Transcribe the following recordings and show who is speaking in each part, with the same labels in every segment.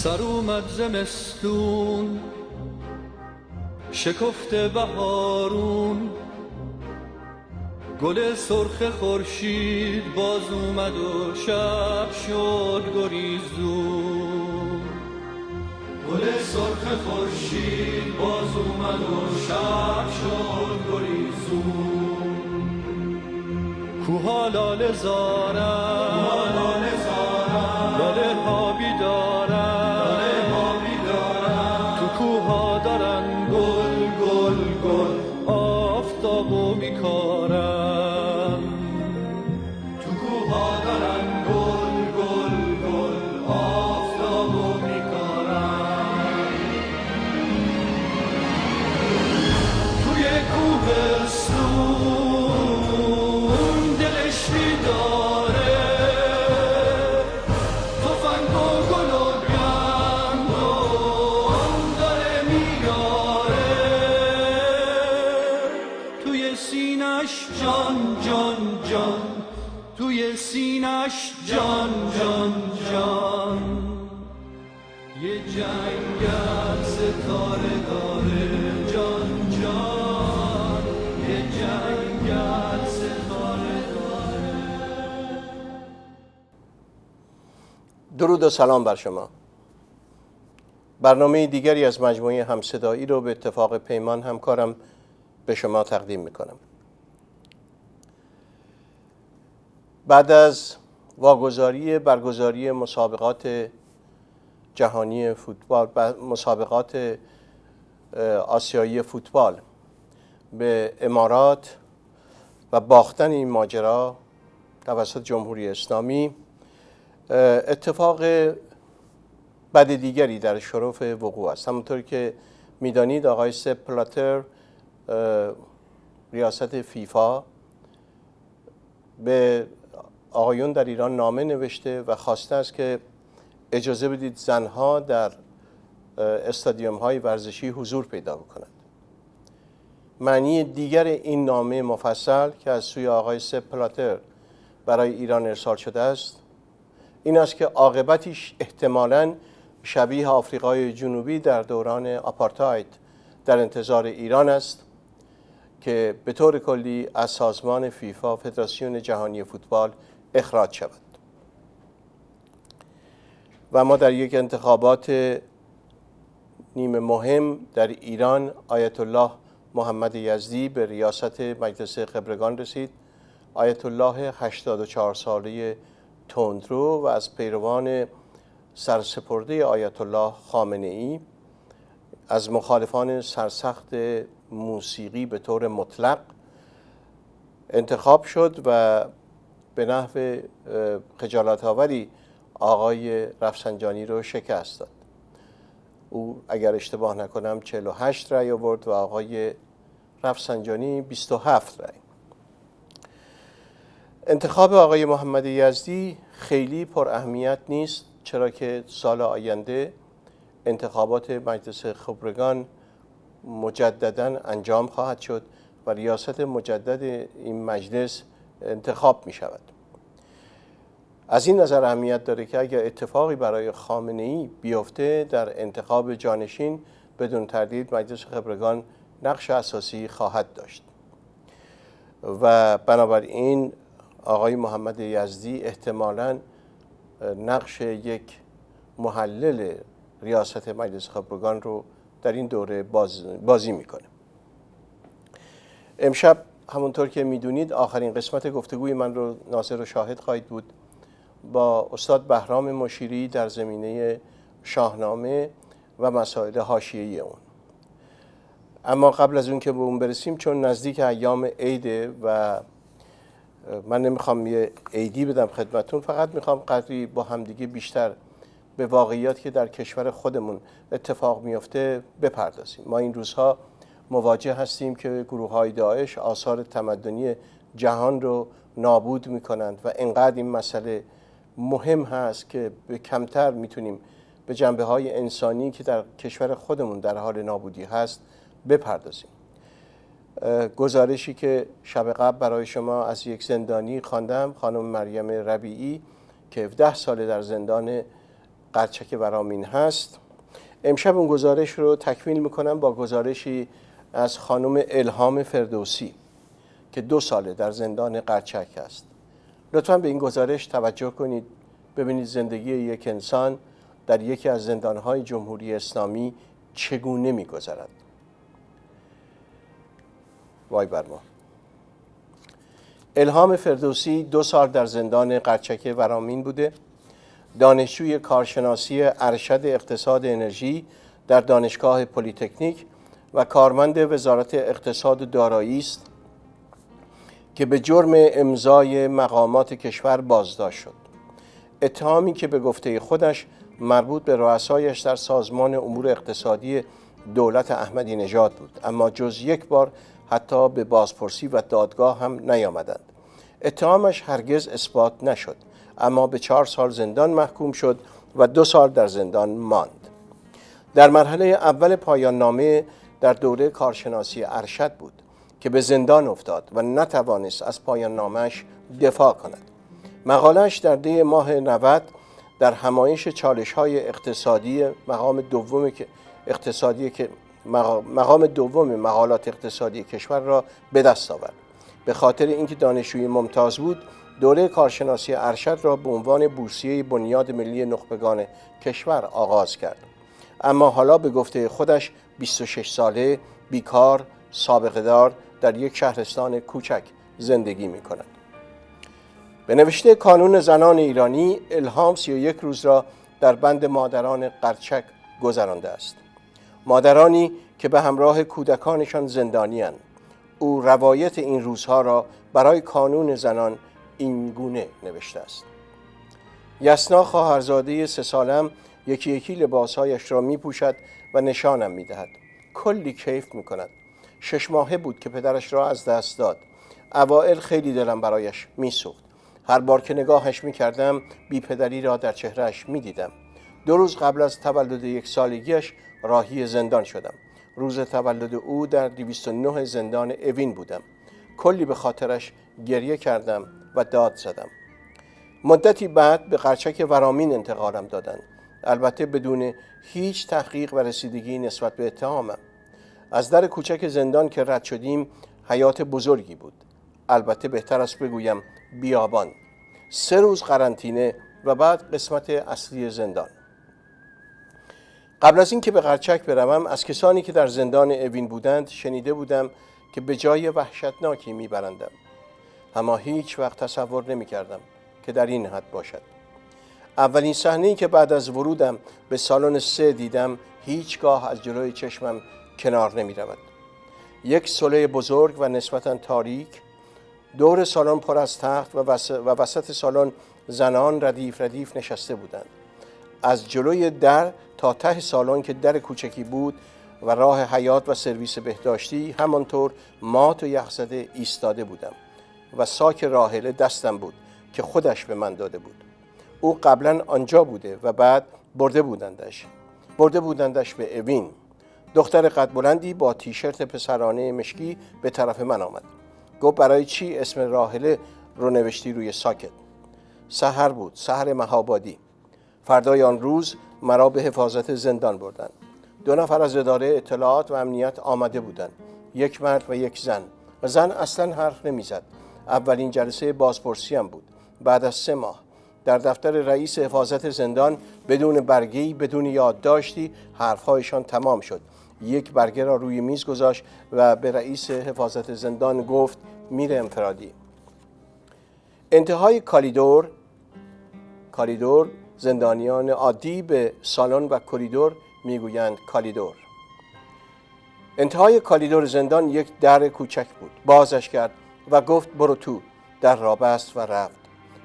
Speaker 1: سر اومد زمستون، شکفته بهارون، گل سرخ خورشید باز اومد و شب شد گریزون. گل سرخ خورشید باز اومد و شب شد گریزون. کوها لاله زارن، لاله ها بیدارن، تو کوها دارن گل گل گل آفتابو میکارن. تو کوها دارن گل گل گل آفتابو میکارن. توی کوهستون دلش بیداره، تفنگ و گل و گندم داره میاره. توی سینش جان جان جان، توی سینش جان جان جان. یه جنگل ستاره داره جان جان، یه جنگل ستاره داره.
Speaker 2: درود و سلام بر شما. برنامه دیگری از مجموعه همصدایی رو به اتفاق پیمان همکارم به شما تقدیم میکنم. بعد از برگزاری مسابقات جهانی فوتبال، مسابقات آسیایی فوتبال به امارات و باختن این ماجرا توسط جمهوری اسلامی، اتفاق بد دیگری در شرف وقوع است. همونطور که میدانید آقای سپ بلاتر ریاست فیفا به آقایون در ایران نامه نوشته و خواسته است که اجازه بدید زنها در استادیوم های ورزشی حضور پیدا بکنند. معنی دیگر این نامه مفصل که از سوی آقای سپ بلاتر برای ایران ارسال شده است این است که عاقبتش احتمالاً شبیه آفریقای جنوبی در دوران آپارتاید در انتظار ایران است که به طور کلی از سازمان فیفا، فدراسیون جهانی فوتبال، اخراج شود. و ما در یک انتخابات نیمه مهم در ایران آیت الله محمد یزدی به ریاست مجلس خبرگان رسید. آیت الله 84 ساله تندرو و از پیروان سرسپرده آیت الله خامنه ای، از مخالفان سرسخت موسیقی به طور مطلق انتخاب شد و به نحو خجالت آوری آقای رفسنجانی رو شکست داد. او اگر اشتباه نکنم 48 رأی آورد و آقای رفسنجانی 27 رأی. انتخاب آقای محمد یزدی خیلی پر اهمیت نیست، چرا که سال آینده انتخابات مجلس خبرگان مجدداً انجام خواهد شد و ریاست مجدد این مجلس انتخاب می شود. از این نظر اهمیت داره که اگر اتفاقی برای خامنه‌ای بیفته در انتخاب جانشین، بدون تردید مجلس خبرگان نقش اساسی خواهد داشت و بنابراین آقای محمد یزدی احتمالاً نقش یک محلل ریاست مجلس خبرگان رو در این دوره بازی میکنه. امشب همونطور که میدونید آخرین قسمت گفتگوی من رو ناظر و شاهد خواهید بود با استاد بهرام مشیری در زمینه شاهنامه و مسائل حاشیه‌ای اون. اما قبل از اون که به اون برسیم، چون نزدیک ایام عیده و من نمیخوام یه عیدی بدم خدمتون، فقط میخوام قدری با همدیگه بیشتر به واقعیات که در کشور خودمون اتفاق میفته بپردازیم. ما این روزها مواجه هستیم که گروه‌های داعش آثار تمدنی جهان رو نابود میکنند و انقدر این مسئله مهم هست که به کمتر میتونیم به جنبه‌های انسانی که در کشور خودمون در حال نابودی هست بپردازیم. گزارشی که شب قبل برای شما از یک زندانی خواندم، خانم مریم ربیعی که 17 ساله در زندان قرچک ورامین هست. امشب اون گزارش رو تکمیل میکنم با گزارشی از خانم الهام فردوسی که 2 ساله در زندان قرچک است. لطفاً به این گزارش توجه کنید، ببینید زندگی یک انسان در یکی از زندانهای جمهوری اسلامی چگونه میگذرد. وای بر ما. الهام فردوسی 2 سال در زندان قرچک ورامین بوده. دانشجوی کارشناسی ارشد اقتصاد انرژی در دانشگاه پلی‌تکنیک و کارمند وزارت اقتصاد و دارایی است که به جرم امضای مقامات کشور بازداشت شد. اتهامی که به گفته خودش مربوط به رؤسایش در سازمان امور اقتصادی دولت احمدی نژاد بود، اما جز یک بار حتی به بازپرسی و دادگاه هم نیامدند. اتهامش هرگز اثبات نشد، اما به 4 سال زندان محکوم شد و 2 سال در زندان ماند. در مرحله اول پایان نامه در دوره کارشناسی ارشد بود که به زندان افتاد و نتوانست از پایان نامش دفاع کند. مقاله‌اش در دی ماه 90 در همایش چالش‌های اقتصادی مقام دوم مقالات اقتصادی کشور را به دست آورد. به خاطر اینکه دانشجوی ممتاز بود، دوره کارشناسی ارشد را به عنوان بورسیه بنیاد ملی نخبگان کشور آغاز کرد. اما حالا به گفته خودش 26 ساله بیکار سابقه دار در یک شهرستان کوچک زندگی می کند. به نوشته کانون زنان ایرانی، الهام 31 روز را در بند مادران قرچک گذرانده است. مادرانی که به همراه کودکانشان زندانی‌اند. او روایت این روزها را برای کانون زنان این گونه نوشته است: یسنا خواهرزاده 3 سالم یکی یکی لباسهایش را می پوشد و نشانم می دهد. کلی کیف می کند. 6 ماهه بود که پدرش را از دست داد. اوائل خیلی دلم برایش می سوخت. هر بار که نگاهش می کردم بی پدری را در چهرهش می دیدم. 2 روز قبل از تولد 1 سالگیش راهی زندان شدم. روز تولد او در 209 زندان اوین بودم. کلی به خاطرش گریه کردم و داد زدم. مدتی بعد به قرچک ورامین انتقالم دادند، البته بدون هیچ تحقیق و رسیدگی نسبت به اتهامم. از در کوچک زندان که رد شدیم حیات بزرگی بود، البته بهتر است بگویم بیابان. 3 روز قرنطینه و بعد قسمت اصلی زندان. قبل از این که به قرچک بروم از کسانی که در زندان اوین بودند شنیده بودم که به جای وحشتناکی میبرندم، اما هیچ وقت تصور نمی کردم که در این حد باشد. اولین صحنه‌ای که بعد از ورودم به سالن 3 دیدم هیچگاه از جلوی چشمم کنار نمی رود. یک صلح بزرگ و نسبتاً تاریک، دور سالن پر از تخت و وسط سالن زنان ردیف ردیف نشسته بودند. از جلوی در تا ته سالن که در کوچکی بود و راه حیاط و سرویس بهداشتی همانطور مات و یخزده ایستاده بودم و ساک راحله دستم بود که خودش به من داده بود. او قبلا آنجا بوده و بعد برده بودندش به اوین. دختر قد بلندی با تیشرت پسرانه مشکی به طرف من آمد. گفت برای چی اسم راحله رو نوشتی روی ساکت؟ سحر بود، سحر مهابادی. فردای آن روز مرا به حفاظت زندان بردند. 2 نفر از اداره اطلاعات و امنیت آمده بودند، 1 مرد و 1 زن. و زن اصلا حرف نمیزد. اولین جلسه بازپرسی هم بود. بعد از 3 ماه در دفتر رئیس حفاظت زندان بدون برگه‌ای، بدون یادداشتی حرفهایشان تمام شد. 1 برگه را روی میز گذاشت و به رئیس حفاظت زندان گفت میره انفرادی. انتهای کالیدور، زندانیان عادی به سالن و کریدور میگویند کالیدور. انتهای کالیدور زندان یک در کوچک بود. بازش کرد و گفت برو تو. در را بست و رفت.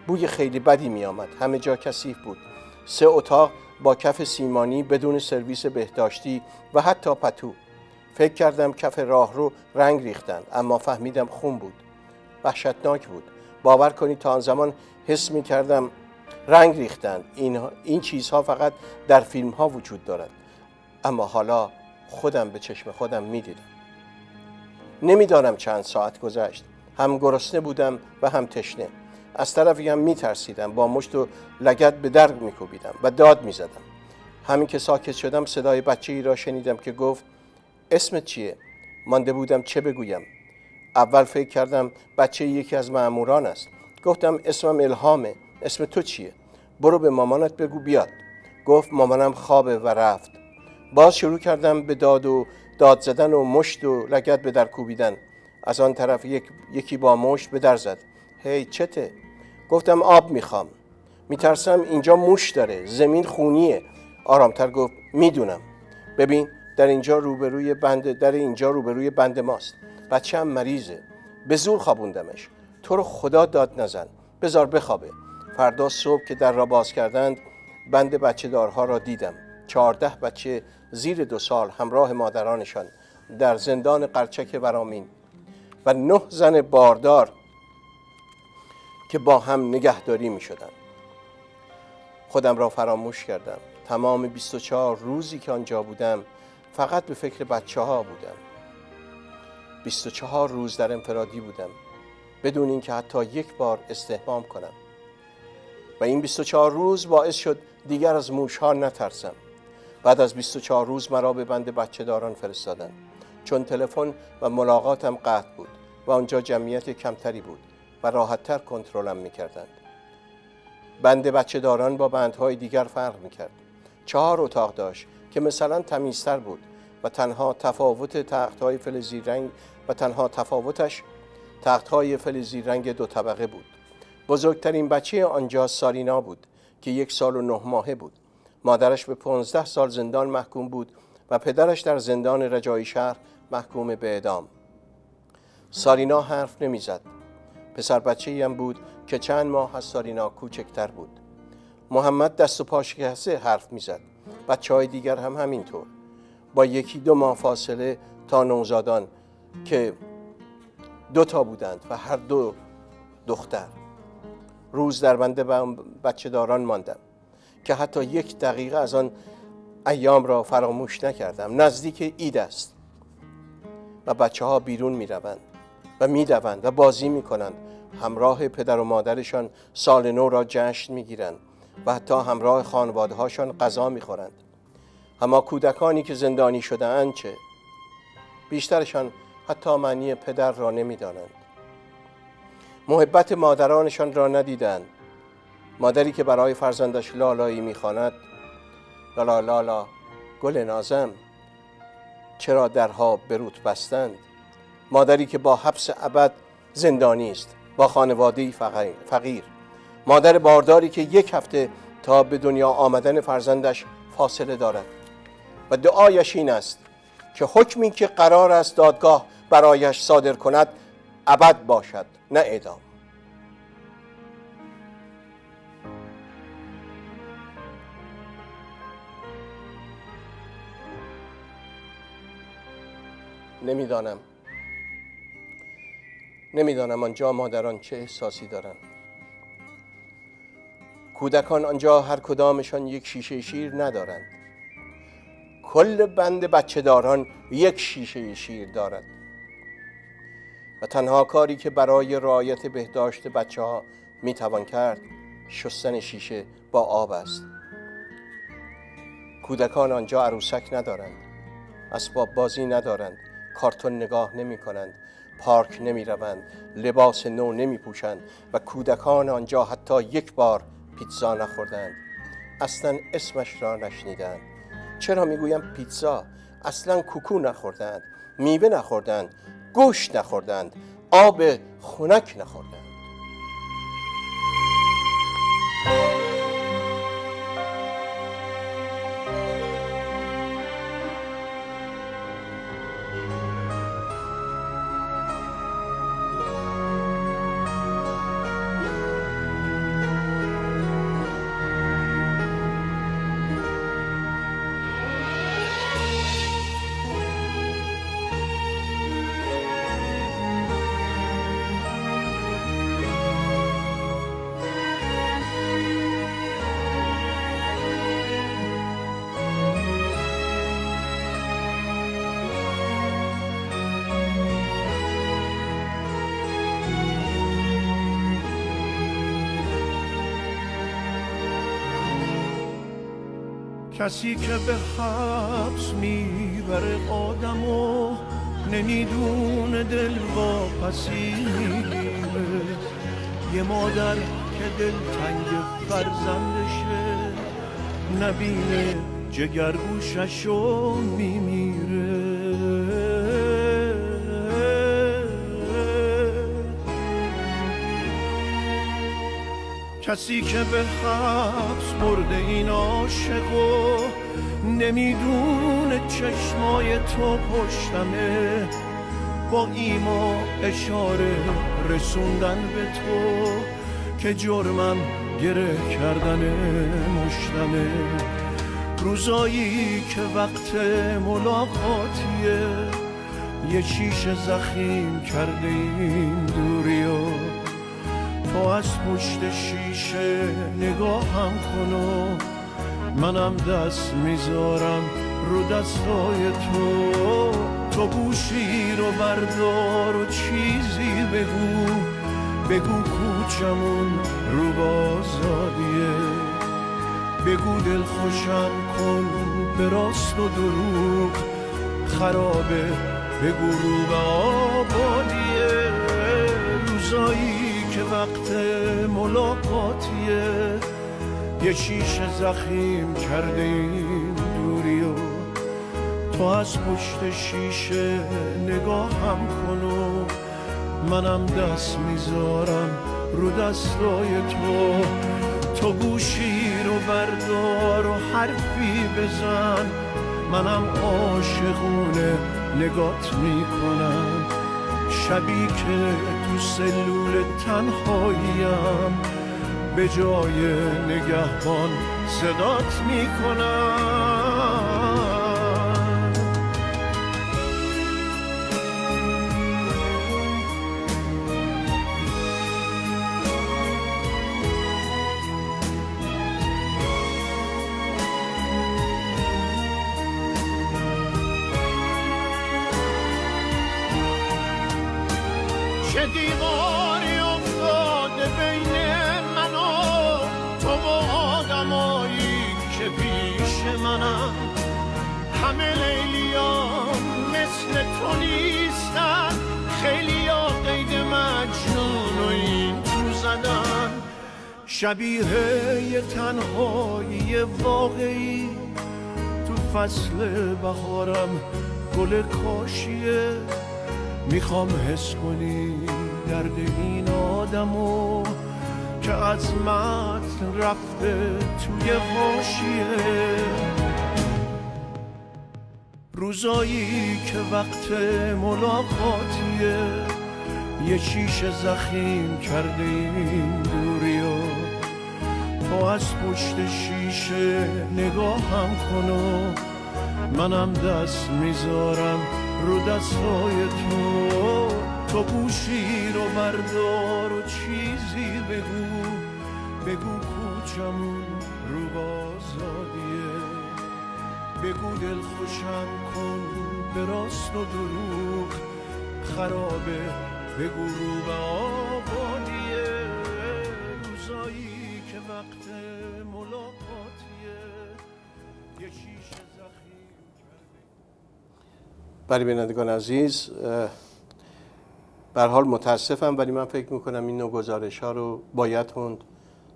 Speaker 2: بوی خیلی بدی می آمد. همه جا کثیف بود. 3 اتاق با کف سیمانی بدون سرویس بهداشتی و حتی پتو. فکر کردم کف راهرو رنگ ریختند، اما فهمیدم خون بود. وحشتناک بود. باور کنید تا آن زمان حس می کردم رنگ ریختند. این چیزها فقط در فیلم ها وجود دارد، اما حالا خودم به چشم خودم می دیدم. نمیدانم چند ساعت گذشت. هم گرسنه بودم و هم تشنه. از طرفی هم میترسیدم. با مشت و لگد به در میکوبیدم و داد میزدم. همین که ساکت شدم صدای بچه‌ای را شنیدم که گفت اسمت چیه؟ مانده بودم چه بگویم. اول فکر کردم بچه یکی از مأموران است. گفتم اسمم الهامه. اسم تو چیه؟ برو به مامانت بگو بیاد. گفت مامانم خوابه و رفت. باز شروع کردم به داد زدن و مشت و لگد به در کوبیدن. از آن طرف یکی با مشت به در زد. هی چته؟ گفتم آب میخوام. میترسم اینجا موش داره، زمین خونیه. آرامتر گفت میدونم. ببین در اینجا روبروی بند ماست. بچه‌م مریضه. به زور خوابوندمش. تو رو خدا داد نزن. بذار بخوابه. فردا صبح که در را باز کردند بند بچه دارها را دیدم. 14 بچه زیر 2 سال همراه مادرانشان در زندان قرچک ورامین و 9 زن باردار که با هم نگهداری می شدند. خودم را فراموش کردم. تمام 24 روزی که آنجا بودم فقط به فکر بچه ها بودم. 24 روز در انفرادی بودم بدون اینکه حتی یک بار استحمام کنم و این 24 روز باعث شد دیگر از موش ها نترسم. بعد از 24 روز مرا به بند بچه داران فرستادند چون تلفن و ملاقاتم قطع بود و آنجا جمعیت کمتری بود و راحت‌تر کنترلم می‌کردند. بند بچه داران با بندهای دیگر فرق می‌کرد. 4 اتاق داشت که مثلا تمیزتر بود و تنها تفاوتش تخت‌های فلزی رنگ 2 طبقه بود. بزرگترین بچه آنجا سارینا بود که 1 سال و 9 ماهه بود. مادرش به 15 سال زندان محکوم بود و پدرش در زندان رجایی شهر محکوم به اعدام. سارینا حرف نمی‌زد. پسر بچه‌ای هم بود که چند ماه از سارینا کوچکتر بود. محمد دست و پا شکسته حرف می‌زد. بچه‌های دیگر هم همینطور. با 1-2 ماه فاصله تا نوزادان که 2 تا بودند و هر 2 دختر. روز در بند بچه داران ماندم که حتی 1 دقیقه از آن ایام را فراموش نکردم. نزدیک عید است و بچه ها بیرون می روند و می دوند و بازی می کنند. همراه پدر و مادرشان سال نو را جشن می گیرند و حتی همراه خانواده هاشان غذا می خورند. اما کودکانی که زندانی شده اند چه؟ بیشترشان حتی معنی پدر را نمی دانند. محبت مادرانشان را ندیدند. مادری که برای فرزندش لالایی می‌خواند لالا لالا گل نازم چرا درها برود بستند. مادری که با حبس ابد زندانی است با خانواده‌ای فقیر. مادر بارداری که 1 هفته تا به دنیا آمدن فرزندش فاصله دارد و دعایش این است که حکمی که قرار است دادگاه برایش صادر کند ابد باشد نه اعدام. نمیدانم آنجا مادران چه احساسی دارند. کودکان آنجا هر کدامشان 1 شیشه شیر ندارند. کل بند بچه داران 1 شیشه شیر دارد و تنها کاری که برای رعایت بهداشت بچه ها میتوان کرد شستن شیشه با آب است. کودکان آنجا عروسک ندارند، اسباب بازی ندارند، کارتون نگاه نمی کنند، پارک نمی روند، لباس نو نمی پوشند و کودکان آنجا حتی 1 بار پیتزا نخوردند. اصلا اسمش را نشنیدند. چرا میگویم پیتزا؟ اصلا کوکو نخوردند، میوه نخوردند، گوشت نخوردند، آب خنک نخوردند.
Speaker 3: کسی که به حبس میبره آدمو نمیدونه دل واپسی میگیره. یه مادر که دلتنگ فرزندشه نبینه جگرگوششو میمیره. کسی که به حبس برده این عاشقو نمیدونه چشمای تو پشتمه، با ایما اشاره رسوندن به تو که جرمم گره کردن مشتمه. روزایی که وقت ملاقاتیه یه شیشه زخیم کرده این دوریو، تو از پشت شیشه نگاهم کن و منم دست میذارم رو دستای تو. تو گوشی رو بردار و چیزی بگو کوچمون رو بازادیه. بگو دل خوشم کن به راست و دروغ خرابه، بگو رو به آبادیه. روزایی که وقت ملاقاتیه یه شیشه زخیم کرده این دوریو، تو از پشت شیشه نگاهم کن و منم دست میذارم رو دستای تو. تو گوشی رو بردار و حرفی بزن، منم عاشقونه نگات میکنم. شبی که تو سلول تنهاییم به جای نگهبان صدات میکنم. چه دیواری افتاده بین من و تو و آدمایی که پیش منم. همه لیلیان مثل تو نیستن، خیلی ها قید مجنون و این تو زدن. شبیه یه تنهایی واقعی تو فصل بهارم گل کاشیه. میخوام حس کنی درد این آدمو که از متن رفته توی حاشیه. روزایی که وقت ملاقاتیه یه شیشه زخیم کرده این دوریو، تو از پشت شیشه نگاهم کن و منم دست میذارم رو دستای تو. تو گوشی رو بردار و چیزی بگو کوچمون رو بازادیه. بگو دل خوشم کن به راست و دروغ خرابه، بگو رو به آبادیه. روزایی که وقت ملاقاتیه یه شیشه زخیم کرده.
Speaker 2: برای بینندگان عزیز، به هر حال متاسفم ولی من فکر میکنم این نوع گزارش ها رو باید خوند،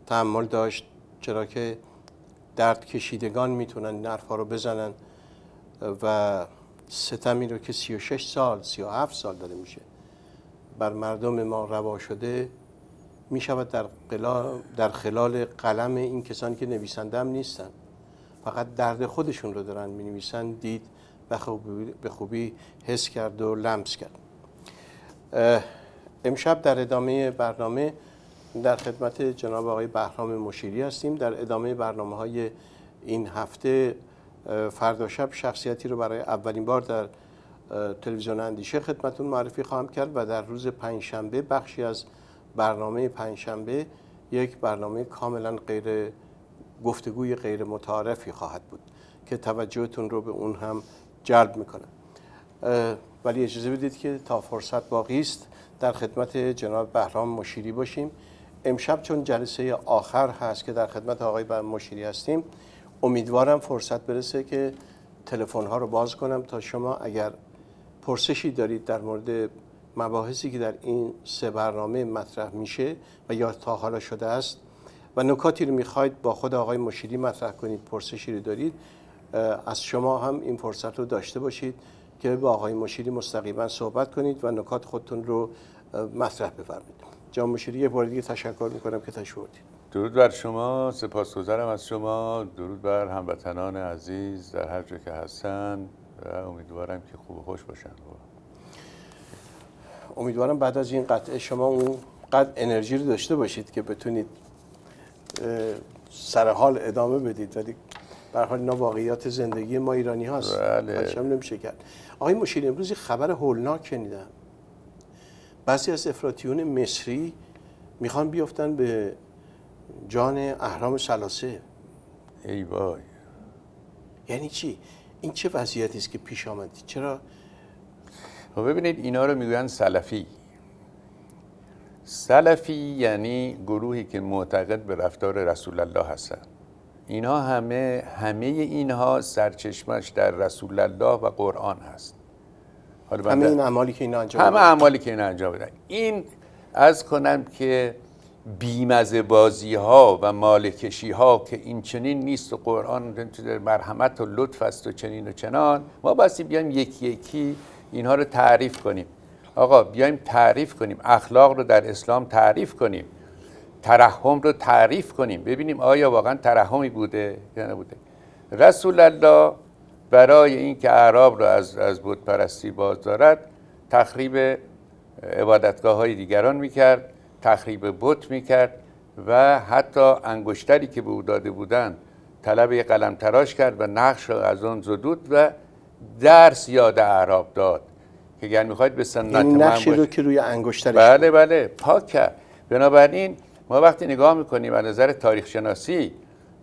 Speaker 2: تحمل داشت، چرا که درد کشیدگان میتونن این حرفا رو بزنن و ستمی رو که 36 سال 37 سال داره میشه بر مردم ما روا شده میشود در خلال قلم این کسانی که نویسنده هم نیستن، فقط درد خودشون رو دارن مینویسن، دید به خوبی حس کرد و لمس کرد. امشب در ادامه برنامه در خدمت جناب آقای بهرام مشیری هستیم. در ادامه برنامه‌های این هفته فردا شب شخصیتی رو برای اولین بار در تلویزیون اندیشه خدمتتون معرفی خواهم کرد و در روز پنجشنبه بخشی از برنامه پنجشنبه یک برنامه کاملا گفتگوی غیر متعارفی خواهد بود که توجهتون رو به اون هم جلب میکنه. ولی اجازه بدید که تا فرصت باقی است در خدمت جناب بهرام مشیری باشیم. امشب چون جلسه آخر هست که در خدمت آقای مشیری هستیم، امیدوارم فرصت برسه که تلفن ها رو باز کنم تا شما اگر پرسشی دارید در مورد مباحثی که در این 3 برنامه مطرح میشه و یا تا حالا شده است و نکاتی رو میخواید با خود آقای مشیری مطرح کنید، پرسشی رو دارید، از شما هم این فرصت رو داشته باشید که با آقای مشیری مستقیما صحبت کنید و نکات خودتون رو مطرح بفرمایید. جناب مشیری یه بار دیگه تشکر میکنم که تشریف آوردید.
Speaker 4: درود بر شما، سپاسگزارم از شما، درود بر هموطنان عزیز در هر جا که هستن و امیدوارم که خوب و خوش باشن.
Speaker 2: امیدوارم بعد از این قطعه شما اون قدر انرژی رو داشته باشید که بتونید سر حال ادامه بدید، ولی به هر حال اینا واقعیات زندگی ما ایرانی هاست.
Speaker 4: بله.
Speaker 2: نمیشه کرد. آقای مشیری، امروز خبر هولناک شنیدم. بعضی از افراطیون مصری میخوان بیفتن به جان اهرام ثلاثه.
Speaker 4: ای وای.
Speaker 2: یعنی چی؟ این چه وضعیتی است که پیش آمد؟ چرا؟
Speaker 4: خب ببینید اینا رو میگوین سلفی. سلفی یعنی گروهی که معتقد به رفتار رسول الله هستن. اینها همه اینها سرچشمش در رسول الله و قرآن هست.
Speaker 2: همه این اعمالی که اینا انجام
Speaker 4: همه اعمالی که اینا انجام بدن. این عرض کنم که بیمزه بازی ها و مالکشی ها که این چنین نیست و قرآن مرحمت و لطف است و چنین و چنان، ما بسی بیایم یکی یکی اینها رو تعریف کنیم. آقا بیایم تعریف کنیم، اخلاق رو در اسلام تعریف کنیم، ترحم رو تعریف کنیم، ببینیم آیا واقعا ترحمی بوده یا نبوده. رسول الله برای اینکه اعراب رو از بت پرستی باز دارد تخریب عبادتگاه های دیگران میکرد، تخریب بت میکرد و حتی انگشتری که به او داده بودند طلب یک قلم تراش کرد و نقش را از آن زدود و درس یاد اعراب داد که اگر میخواید به سنت
Speaker 2: این نقشی رو که روی انگشترش
Speaker 4: بله پاک کرد. بنابراین ما وقتی نگاه میکنیم از نظر تاریخ شناسی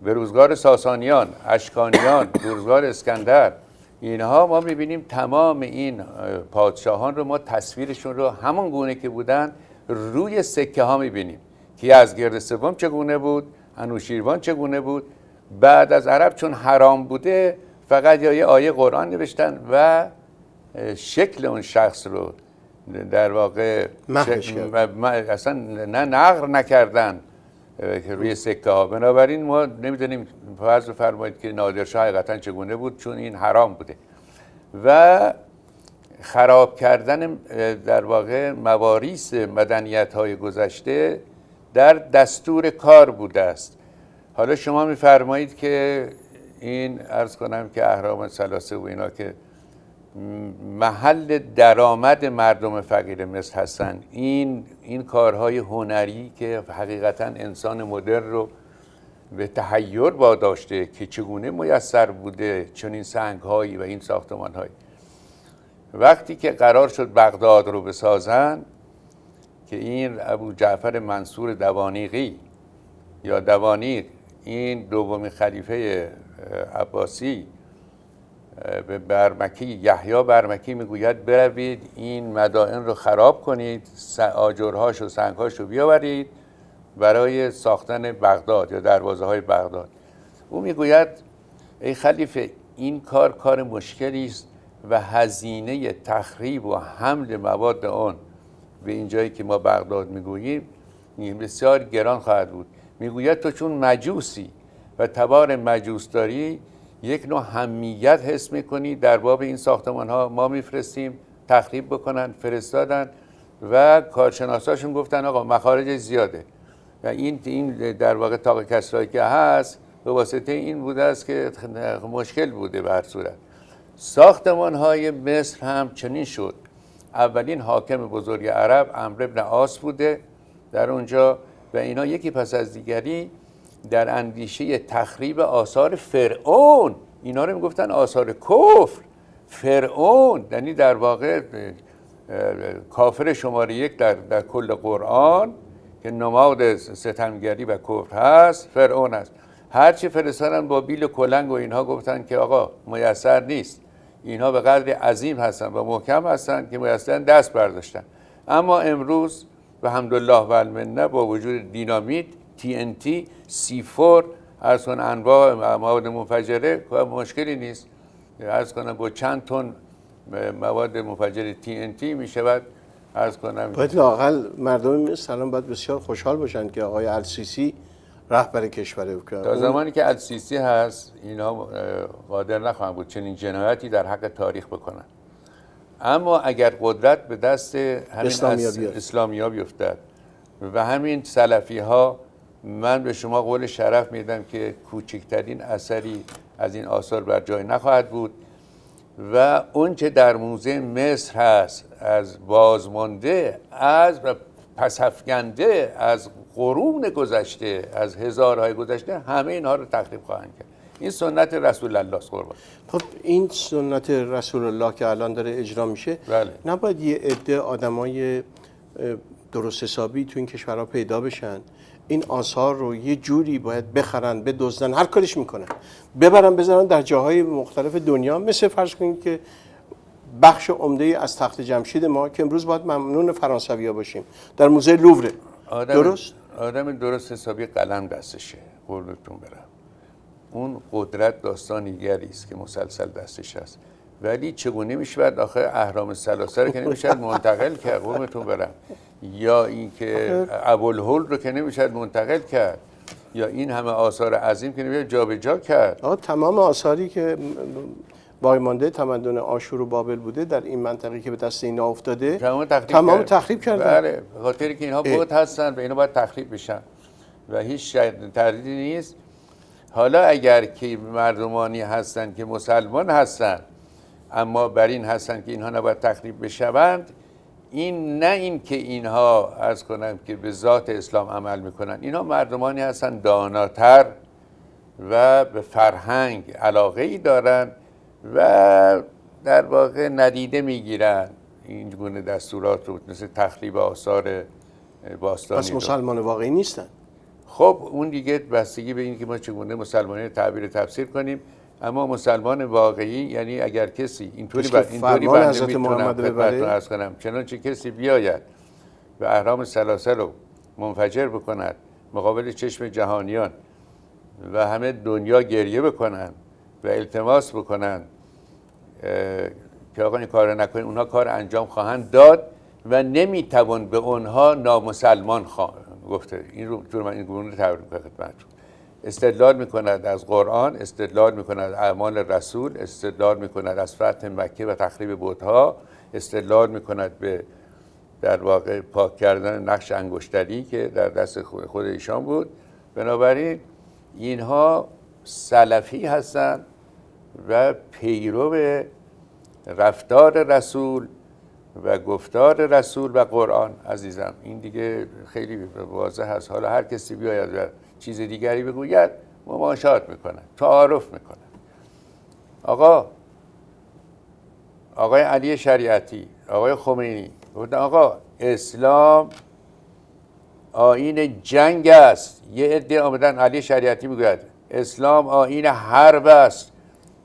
Speaker 4: به روزگار ساسانیان، اشکانیان، روزگار اسکندر، اینها ما میبینیم تمام این پادشاهان رو ما تصویرشون رو همان گونه که بودن روی سکه ها میبینیم که از گرد سوم چگونه بود، انوشیروان چگونه بود. بعد از عرب چون حرام بوده فقط یا یه آیه قرآن نوشتن و شکل اون شخص رو در واقع اصلا نه نقر نکردن روی سکه ها. بنابراین ما نمیدونیم فرض بفرمایید که نادرشاه حقیقتا چگونه بود چون این حرام بوده و خراب کردن در واقع مواریث مدنیت های گذشته در دستور کار بوده است. حالا شما میفرمایید که این عرض کنم که اهرام ثلاثه و اینا که محل درآمد مردم فقیر مصر هستن، این کارهای هنری که حقیقتا انسان مدرن رو به تحیر واداشته که چگونه میسر بوده چنین سنگ‌هایی و این ساختمان‌هایی. وقتی که قرار شد بغداد رو بسازن که این ابو جعفر منصور دوانیقی یا دوانیق، این دومین خلیفه عباسی، به برمکی یحیی برمکی میگوید بروید این مدائن رو خراب کنید، آجرهاش و سنگهاش رو بیاورید برای ساختن بغداد یا دروازه های بغداد. او میگوید ای خلیفه این کار مشکلی است و هزینه تخریب و حمل مواد آن به این جایی که ما بغداد میگوییم بسیار گران خواهد بود. میگوید تو چون مجوسی و تبار مجوس داری یک نوع حمیت حس میکنی در باب این ساختمان ها، ما میفرستیم تخریب بکنن. فرستادن و کارشناساشون گفتن آقا مخارج زیاده و این در واقع طاق کسرایی که هست به واسطه این بوده است که مشکل بوده. به هر صورت ساختمان های مصر هم چنین شد. اولین حاکم بزرگ عرب عمرو بن عاص بوده در اونجا و اینا یکی پس از دیگری در اندیشه تخریب آثار فرعون، اینا رو میگفتن آثار کفر. فرعون یعنی در واقع کافر شماره 1 در کل قرآن که نماد ستمگری و کفر هست فرعون است. هرچی فرستادن با بیل و کلنگ و اینها گفتن که آقا میسر نیست، اینها به قدر عظیم هستن و محکم هستن که میسر دست برداشتن. اما امروز و الحمدلله و المنه با وجود دینامیت، TNT، C4 عرض کنم انواع مواد منفجره مشکلی نیست. عرض کنم با چند تن مواد منفجره TNT می شود عرض کنم.
Speaker 2: باید لااقل مردم مصر الان باید بسیار خوشحال باشند که آقای السیسی رهبر کشور اوکراین.
Speaker 4: تا زمانی که السیسی هست اینا قادر نخواهند بود چنین جنایتی در حق تاریخ بکنن. اما اگر قدرت به دست همین اسلامیا بیفتد و همین سلفی ها، من به شما قول شرف میدم که کوچکترین اثری از این آثار بر جای نخواهد بود و اون که در موزه مصر هست از بازمانده از و پسافکنده از قرون گذشته، از هزارهای گذشته، همه اینها رو تخریب خواهند کرد. این سنت رسول الله است قربان.
Speaker 2: خب این سنت رسول الله که الان داره اجرا میشه،
Speaker 4: بله.
Speaker 2: نباید یه عده آدمای درست حسابی تو این کشورها پیدا بشن این آثار رو یه جوری باید بخرن، بدزدن، هر کارش میکنن، ببرن بذارن در جاهای مختلف دنیا، مثل فرض کنید که بخش عمده از تخت جمشید ما که امروز باید ممنون فرانسوی‌ها باشیم در موزه لوور. درست؟
Speaker 4: آدم درست حسابی قلم دستشه قربونتون برم. اون قدرت داستان دیگری است که مسلسل دستش هست، ولی چگونه میشود آخه اهرام ثلاثه که نمیشد منتقل کرد قربونتون برم، یا اینکه ابوالهول رو که نمیشد منتقل کرد، یا این همه آثار عظیم که نمیشد جابجا کرد.
Speaker 2: تمام آثاری که باقی مانده تمدن آشور و بابل بوده در این منطقه که به دست اینا افتاده تمام تخریب کردن.
Speaker 4: بله، به خاطری که اینها بت هستن و اینا باید تخریب بشن و هیچ تردیدی نیست. حالا اگر که مردمانی هستن که مسلمان هستن اما بر این هستن که اینها نباید تخریب بشوند، این نه این که اینها عرض کنم که به ذات اسلام عمل میکنن، اینها مردمانی هستن داناتر و به فرهنگ علاقه ای دارن و در واقع ندیده میگیرن این گونه دستورات رو، مثل تخریب آثار باستانی.
Speaker 2: پس مسلمان واقعی نیستن.
Speaker 4: خب اون دیگه بستگی به این که ما چگونه مسلمانی تعبیر تفسیر کنیم. اما مسلمان واقعی یعنی اگر کسی اینطوری بنده میتونم خدمتتون عرض کنم، چنانچه کسی بیاید و اهرام ثلاثه رو منفجر بکند مقابل چشم جهانیان و همه دنیا گریه بکنن و التماس بکنن که آقا این کار نکنید، اونها کار انجام خواهند داد و نمیتوان به اونها نامسلمان گفته. این رو من این گونه تعبیر میکنم خدمتتون. استدلال میکند از قرآن، استدلال میکند از اعمال رسول، استدلال میکند از فتح مکه و تخریب بت‌ها، استدلال میکند به در واقع پاک کردن نقش انگشتری که در دست خود ایشان بود. بنابراین اینها سلفی هستند و پیرو رفتار رسول و گفتار رسول و قرآن. عزیزم این دیگه خیلی واضح هست. حالا هر کسی بیاید و چیز دیگری بگوید مماشات میکنن، تعارف میکنن. آقای علی شریعتی، آقای خمینی گفتن آقا اسلام آیین جنگ است. یه عده آمدن، علی شریعتی میگوید اسلام آیین حرب است.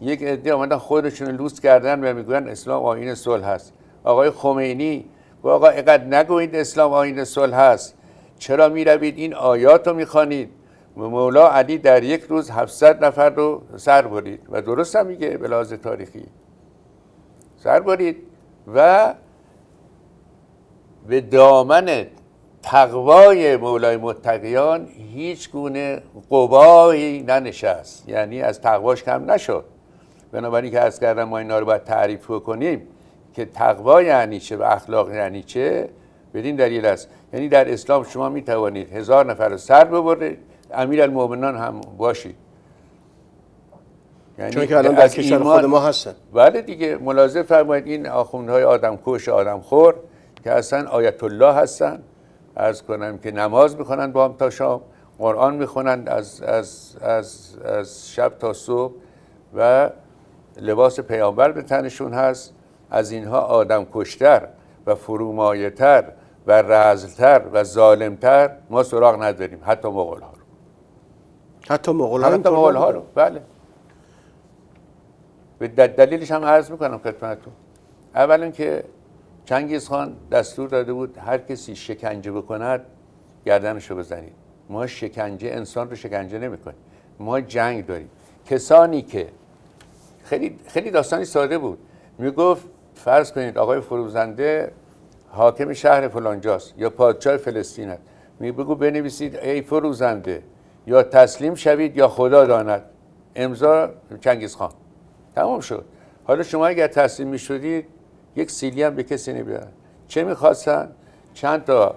Speaker 4: یک عده آمدن خودشون لوس کردن و میگوین اسلام آیین صلح است. آقای خمینی گفت آقا اینقدر نگویید اسلام آیین صلح است، چرا میروید این آیات رو میخوانید؟ مولا علی در یک روز 700 نفر رو سر برید و درست هم میگه به لحاظ تاریخی سر برید و به دامن تقوای مولای متقیان هیچ گونه قبایی ننشست، یعنی از تقواش کم نشد. بنابراین که عرض کردم ما اینا رو باید تعریف کنیم که تقوا یعنی چه و اخلاق یعنی چه. بدین دلیل است یعنی در اسلام شما می توانید 1000 نفر رو سر ببرید، امیرالمومنین هم باشید.
Speaker 2: یعنی چون که الان در کشور خود ما هستن.
Speaker 4: بله دیگه، ملاحظه فرمایید این آخوندهای آدمکش آدمخور که اصلا آیت الله هستن، عرض کنم که نماز میخونن با هم تا شام، قرآن میخونن از شب تا صبح و لباس پیامبر به تنشون هست. از اینها آدم کشتر و فرومایه‌تر و رذل‌تر و ظالم‌تر ما سراغ نداریم، حتی مغول‌ها رو.
Speaker 2: حتی مغول‌ها
Speaker 4: رو بله. به دلیلش هم عرض میکنم خدمتتون. اولا که چنگیز خان دستور داده بود هر کسی شکنجه بکند گردنشو بزنید. ما شکنجه انسان رو شکنجه نمی‌کنیم. ما جنگ داریم. کسانی که خیلی داستانی ساده بود، میگفت فرض کنید آقای فروزنده حاکم شهر فلانجاست یا پادشاه فلسطین است، بگو بنویسید ای فروزنده یا تسلیم شوید یا خدا داند، امضا چنگیزخان. تمام شد. حالا شما اگر تسلیم میشدید یک سیلی هم به کسی نمیدادن. چه میخواستن؟ چند تا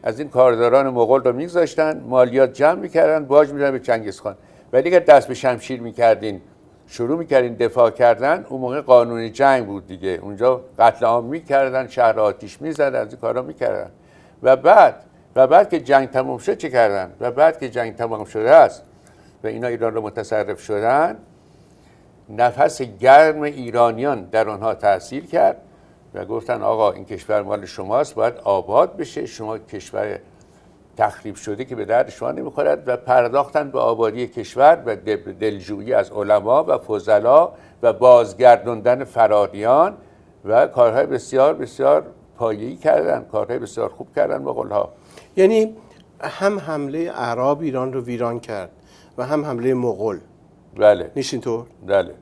Speaker 4: از این کارداران مغول رو میگذاشتن، مالیات جمع میکردن، باج میدادن به چنگیزخان. ولی اگر دست به شمشیر میکردین، شروع میکردین دفاع کردن، اون موقع قانون جنگ بود دیگه، اونجا قتل عام میکردن، شهر آتیش میزدن، از این کارا میکردن. و بعد که جنگ تمام شد چه کردن؟ و بعد که جنگ تمام شده است و اینا ایران رو متصرف شدن، نفس گرم ایرانیان در آنها تاثیر کرد و گفتن آقا این کشور مال شماست، باید آباد بشه، شما کشور تخریب شده که به درد شما نمیخورد، و پرداختن به آبادی کشور و دلجویی از علما و فضلا و بازگرداندن فرادیان و کارهای بسیار بسیار پایه‌ای کردن، کارهای بسیار خوب کردن مغول‌ها.
Speaker 2: یعنی هم حمله اعراب ایران رو ویران کرد و هم حمله مغول.
Speaker 4: بله.
Speaker 2: نیست اینطور؟
Speaker 4: بله.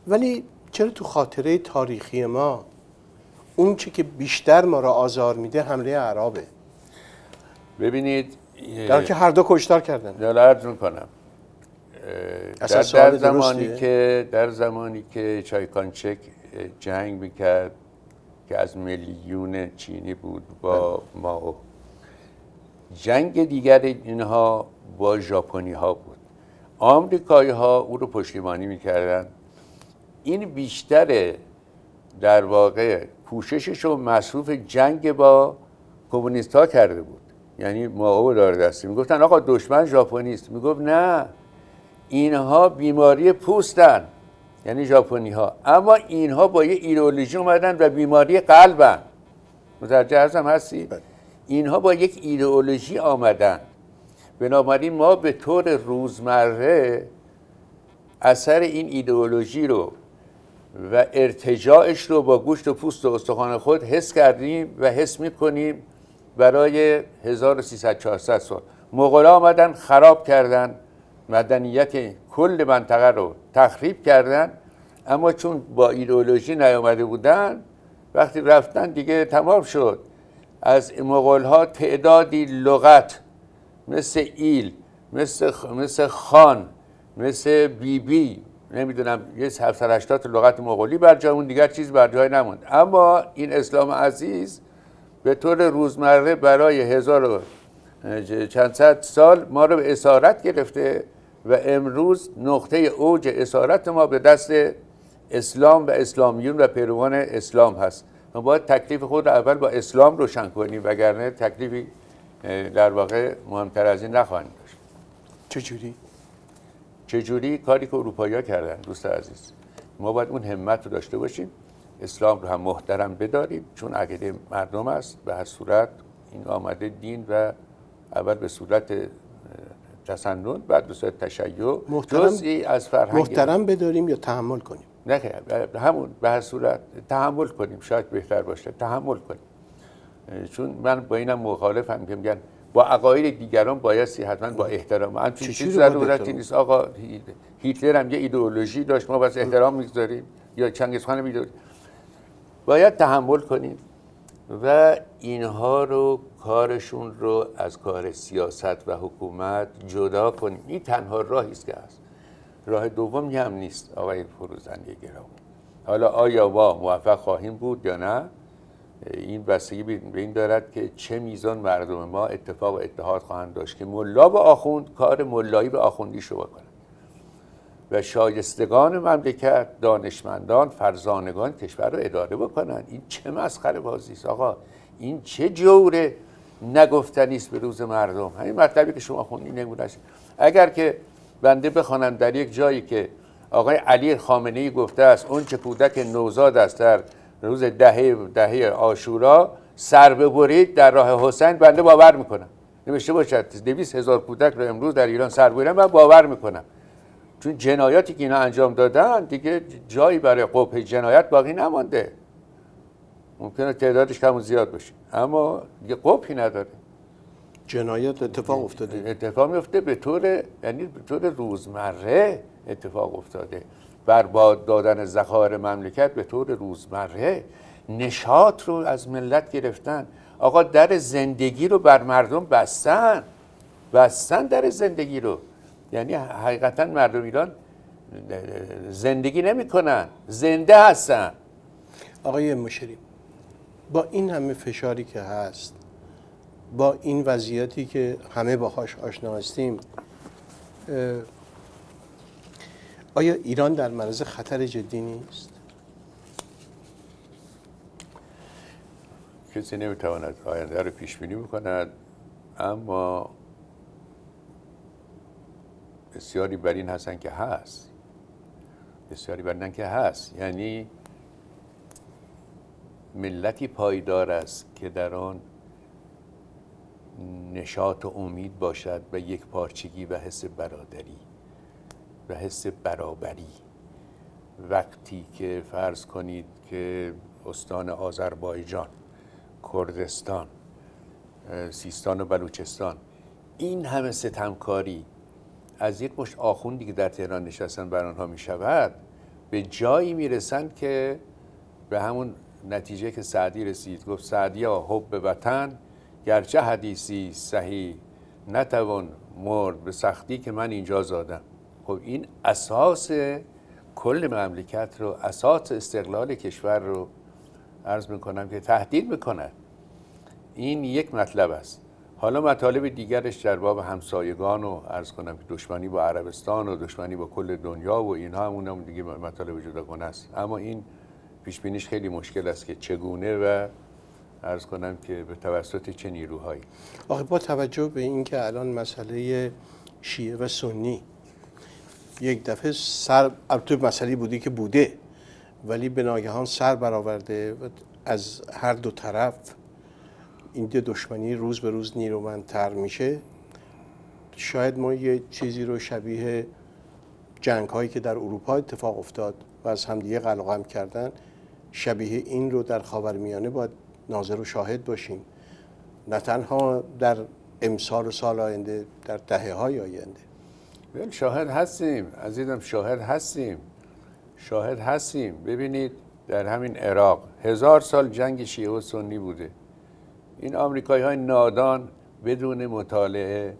Speaker 2: ولی چرا تو خاطره تاریخی ما اون چی که بیشتر ما را آزار میده حمله اعرابه؟
Speaker 4: ببینید
Speaker 2: در که هر دو کشتار کردن.
Speaker 4: حالا عرض میکنم در زمانی که چایکانچک جنگ میکرد که از میلیون چینی بود با مائو، جنگ دیگر اینها با ژاپنی ها بود. آمریکایی ها او رو پشتیبانی میکردن. این بیشتر در واقع کوششش رو مصروف جنگ با کمونیست ها کرده بود. یعنی مائو داره دستی میگفتن آقا دشمن ژاپنی است، میگفت نه اینها بیماری پوستن، یعنی ژاپنی ها، اما اینها با یه ایدئولوژی اومدن و بیماری قلبن. متوجه هستی؟ اینها با یک ایدئولوژی آمدن. بنابراین ما به طور روزمره اثر این ایدئولوژی رو و ارتجاعش رو با گوشت و پوست و استخوان خود حس کردیم و حس میکنیم برای 1300-400 سال. مغول‌ها آمدن خراب کردن، مدنیت کل منطقه رو تخریب کردن، اما چون با ایدئولوژی نیامده بودن، وقتی رفتن دیگه تمام شد. از مغول‌ها تعدادی لغت مثل ایل، مثل خان، مثل بیبی، نمیدونم یه 780 لغت مغولی بر جای اون، دیگر چیز بر جای نموند. اما این اسلام عزیز به طور روزمره برای 1000 چند صد سال ما رو به اسارت گرفته و امروز نقطه اوج اسارت ما به دست اسلام و اسلامیون و پیروان اسلام هست. ما باید تکلیف خود رو اول با اسلام روشن کنیم، وگرنه تکلیفی در واقع مهمتر از این نخواهیم داشت. چجوری؟ کاری که اروپایی‌ها کردن دوست عزیز. ما باید اون همت رو داشته باشیم، اسلام رو هم محترم بداریم، چون عقیده مردم است. به هر صورت این آمده دین و اول به صورت تسنن، بعد به صورت تشیع، جزئی از فرهنگ
Speaker 2: محترم بداریم یا تحمل کنیم؟
Speaker 4: نه همون به هر صورت تحمل کنیم، شاید بهتر باشه تحمل کنیم. چون من با اینم مخالفم که میگن با عقاید دیگران بایستی حتما با احترام. همچین چیز ضرورتی نیست. آقا هیتلر هم یه ایدئولوژی داشت، ما بس احترام میگذاریم، یا چنگیزخان میداریم. باید تحمل کنیم و اینها رو کارشون رو از کار سیاست و حکومت جدا کنیم. این تنها راهی است که هست. راه دومی هم نیست آقای فروزنده گرامی. حالا آیا ما موفق خواهیم بود یا نه، این بستگی به این دارد که چه میزان مردم ما اتفاق و اتحاد خواهند داشت که ملا با آخوند کار ملایی به آخوندیشو بکنن و شایستگان مملکت، دانشمندان، فرزانگان کشور رو اداره بکنن. این چه مسخره بازی است آقا، این چه جور نگفتنی است به روز مردم. همین مطلبی که شما خوندین نمونه‌اش. اگر که بنده بخوانم در یک جایی که آقای علی خامنه‌ای گفته است اون چه کودک نوزاد است در روز دهه عاشورا سر ببرید در راه حسین، بنده باور میکنم. نوشته باشد 200,000 کودک رو امروز در ایران سر ببرن، من باور میکنم. چون جنایاتی که اینا انجام دادن دیگه جایی برای قبح جنایت باقی نمانده. ممکنه تعدادش کم و زیاد باشه اما دیگه قبحی نداره.
Speaker 2: جنایت اتفاق افتاده.
Speaker 4: اتفاق میفته به طور، یعنی به طور روزمره اتفاق افتاده. برباد دادن ذخایر مملکت به طور روزمره. نشاط رو از ملت گرفتن. آقا در زندگی رو بر مردم بستن در زندگی رو. یعنی حقیقتا مردم ایران زندگی نمی کنن، زنده هستن.
Speaker 2: آقای مشیری، با این همه فشاری که هست، با این وضعیتی که همه باهاش آشنا هستیم، آیا ایران در معرض خطر جدی نیست؟
Speaker 4: کسی نمیتواند آینده رو پیش بینی بکند، اما بسیاری بر این هستن که هست. بسیاری بر این که هست. یعنی ملتی پایدار است که در آن نشاط و امید باشد و یک پارچگی و حس برادری و حس برابری. وقتی که فرض کنید که استان آذربایجان، کردستان، سیستان و بلوچستان این همه ستمکاری از یک مشت آخوندی که در تهران نشستن بر آنها می شود، به جایی می رسند که به همون نتیجه که سعدی رسید. گفت سعدیا حب وطن گرچه حدیثی صحیح، نتوان مرد به سختی که من اینجا زادم. خب این اساس کل مملکت رو، اساس استقلال کشور رو عرض میکنم که تهدید میکنه. این یک مطلب است. حالا مطالب دیگرش در باب همسایگان و عرض کنم که دشمنی با عربستان و دشمنی با کل دنیا و اینها هم دیگه مطالب جداگانه است. اما این پیش بینیش خیلی مشکل است که چگونه و عرض کنم که به توسط چه نیروهایی.
Speaker 2: آخه با توجه به اینکه الان مسئله شیعه و سنی یک دفعه البته مسئله بودی که بوده، ولی به ناگهان سر برآورده و از هر دو طرف این دشمنی روز به روز نیرومندتر میشه. شاید ما یه چیزی رو شبیه جنگ هایی که در اروپا اتفاق افتاد و از همدیگه قلقم کردن، شبیه این رو در خاورمیانه باید ناظر و شاهد باشیم، نه تنها در امسال و سال آینده، در دهه‌های آینده.
Speaker 4: شاهد هستیم عزیزم، شاهد هستیم. ببینید در همین عراق 1000 سال جنگ شیعه و سنی بوده. این آمریکایی های نادان بدون مطالعه،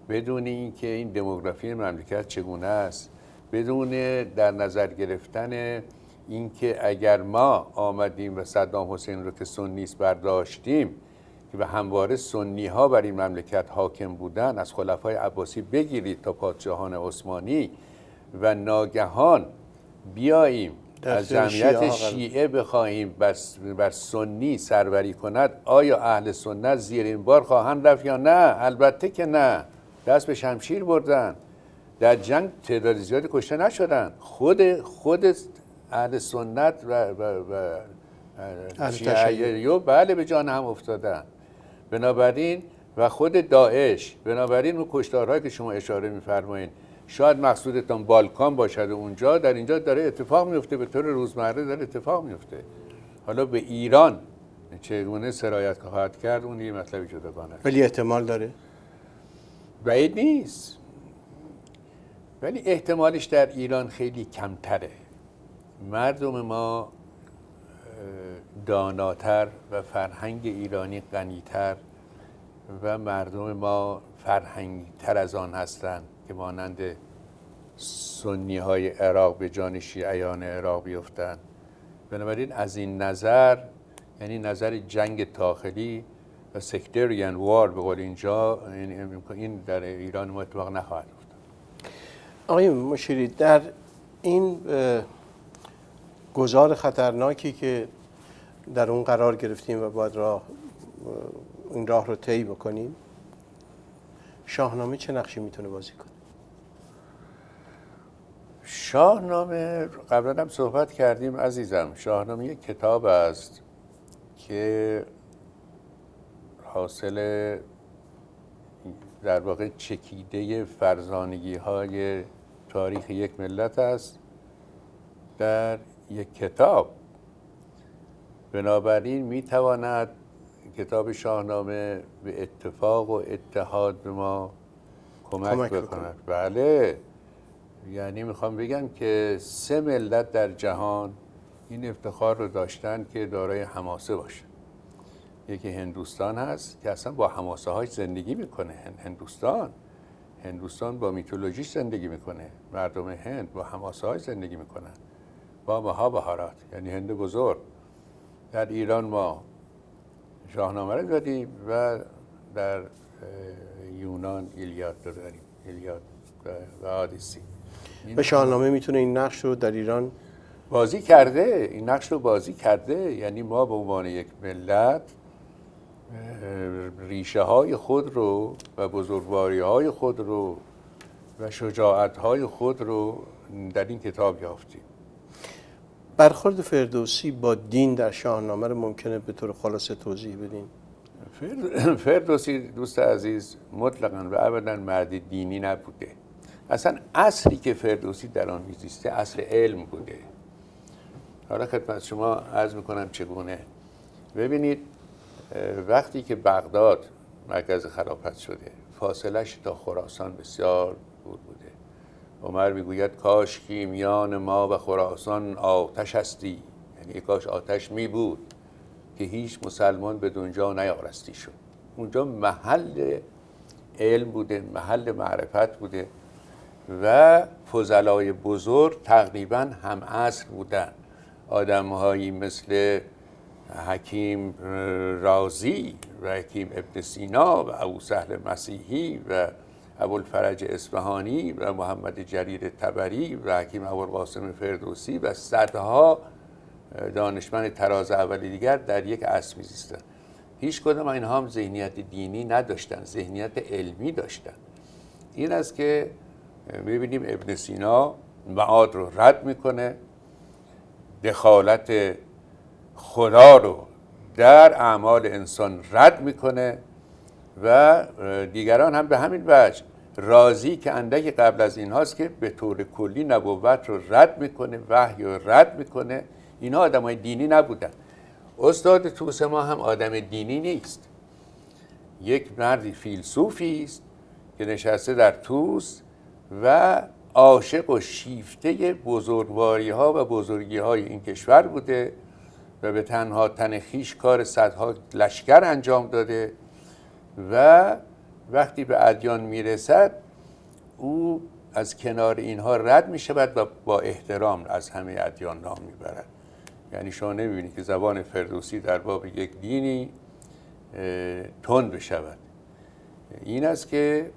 Speaker 4: بدون اینکه این دموگرافی مملکت چگونه است، بدون در نظر گرفتن اینکه اگر ما آمدیم و صدام حسین رو که سنیست برداشتیم که به همواره سنی ها بر این مملکت حاکم بودن، از خلفای عباسی بگیرید تا پادشاهان عثمانی، و ناگهان بیاییم از جمعیت شیعه بخواهیم بر سنی سروری کند، آیا اهل سنت زیر این بار خواهند رفت یا نه؟ البته که نه. دست به شمشیر بردن. در جنگ تعداد زیادی کشته نشدن. خود اهل سنت و شیعه بله به جان هم افتادن. بنابراین و خود داعش، بنابراین اون کشتارهایی که شما اشاره می‌فرمایید شاید مقصودتان بالکان باشد و اونجا، در اینجا داره اتفاق میفته، به طور روزمره داره اتفاق میفته. حالا به ایران چگونه سرایت خواهد کرد اون یه مطلبی جداگانه است.
Speaker 2: ولی احتمال داره؟
Speaker 4: بعید نیست، ولی احتمالش در ایران خیلی کمتره. مردم ما داناتر و فرهنگ ایرانی غنیتر و مردم ما فرهنگی‌تر از آن هستند که مانند سنی های عراق به جان شیعیان عراق بیفتند. بنابراین از این نظر، یعنی نظر جنگ داخلی و سکتریان وار به قول اینجا، این در ایران ما اتفاق نخواهد افتاد.
Speaker 2: آقای مشیری، در این گذار خطرناکی که در اون قرار گرفتیم و باید این راه رو طی بکنیم، شاهنامه چه نقشی میتونه بازی کنه؟
Speaker 4: شاهنامه قبلا هم صحبت کردیم عزیزم. شاهنامه یک کتاب است که حاصل در واقع چکیده فرزانگی های تاریخ یک ملت است در یک کتاب. بنابراین میتواند کتاب شاهنامه به اتفاق و اتحاد به ما کمک بکند. بله، یعنی میخوام بگم که 3 ملت در جهان این افتخار رو داشتن که دارای حماسه باشه. یکی هندوستان هست که اصلا با حماسه هاش زندگی میکنه. هندوستان با میتولوژیش زندگی میکنه. مردم هند با حماسه هاش زندگی میکنن، با مهابهارات، یعنی هند بزرگ. در ایران ما شاهنامه رو داریم و در یونان ایلیاد رو داریم، ایلیاد و آدیسی.
Speaker 2: و شاهنامه میتونه این نقش رو در ایران
Speaker 4: بازی کرده، این نقش رو بازی کرده. یعنی ما به عنوان یک ملت ریشه های خود رو و بزرگواری های خود رو و شجاعت های خود رو در این کتاب یافتیم.
Speaker 2: برخورد فردوسی با دین در شاهنامه رو ممکنه به طور خلاصه توضیح بدین؟
Speaker 4: فردوسی دوست عزیز مطلقاً و ابداً مرد دینی نبوده. اصلا عصری که فردوسی در آن میزیسته عصر علم بوده. حالا خدمت شما عرض میکنم چگونه. ببینید، وقتی که بغداد مرکز خلافت شده، فاصلش تا خراسان بسیار دور بوده. عمر میگوید کاش که میان ما و خراسان آتش هستی، یعنی کاش آتش می بود که هیچ مسلمان به اونجا نیارستی شد. اونجا محل علم بوده، محل معرفت بوده و فضلای بزرگ تقریبا هم عصر بودن. آدم‌هایی مثل حکیم رازی و حکیم ابن سینا و ابوسهل مسیحی و ابوالفرج اصفهانی و محمد جریر طبری و حکیم ابوالقاسم فردوسی و صدها دانشمند طراز اولی دیگر در یک عصر می‌زیستند. هیچ کدام اینها هم ذهنیت دینی نداشتن، ذهنیت علمی داشتن. این است که می‌بینیم ابن سینا معاد رو رد میکنه، دخالت خدا رو در اعمال انسان رد میکنه و دیگران هم به همین وجه. رازی که اندکی قبل از این هاست که به طور کلی نبوت رو رد میکنه، وحی رو رد میکنه. اینها آدم های دینی نبودن. استاد طوس ما هم آدم دینی نیست، یک مردی فیلسوفی است که نشسته در طوس و عاشق و شیفته بزرگواری ها و بزرگی های این کشور بوده و به تنها تن خویش کار صدها لشکر انجام داده و وقتی به ادیان میرسد او از کنار اینها رد میشود و با احترام از همه ادیان نام میبرد. یعنی شما نمیبینید که زبان فردوسی در باب یک دینی تند بشود. این است که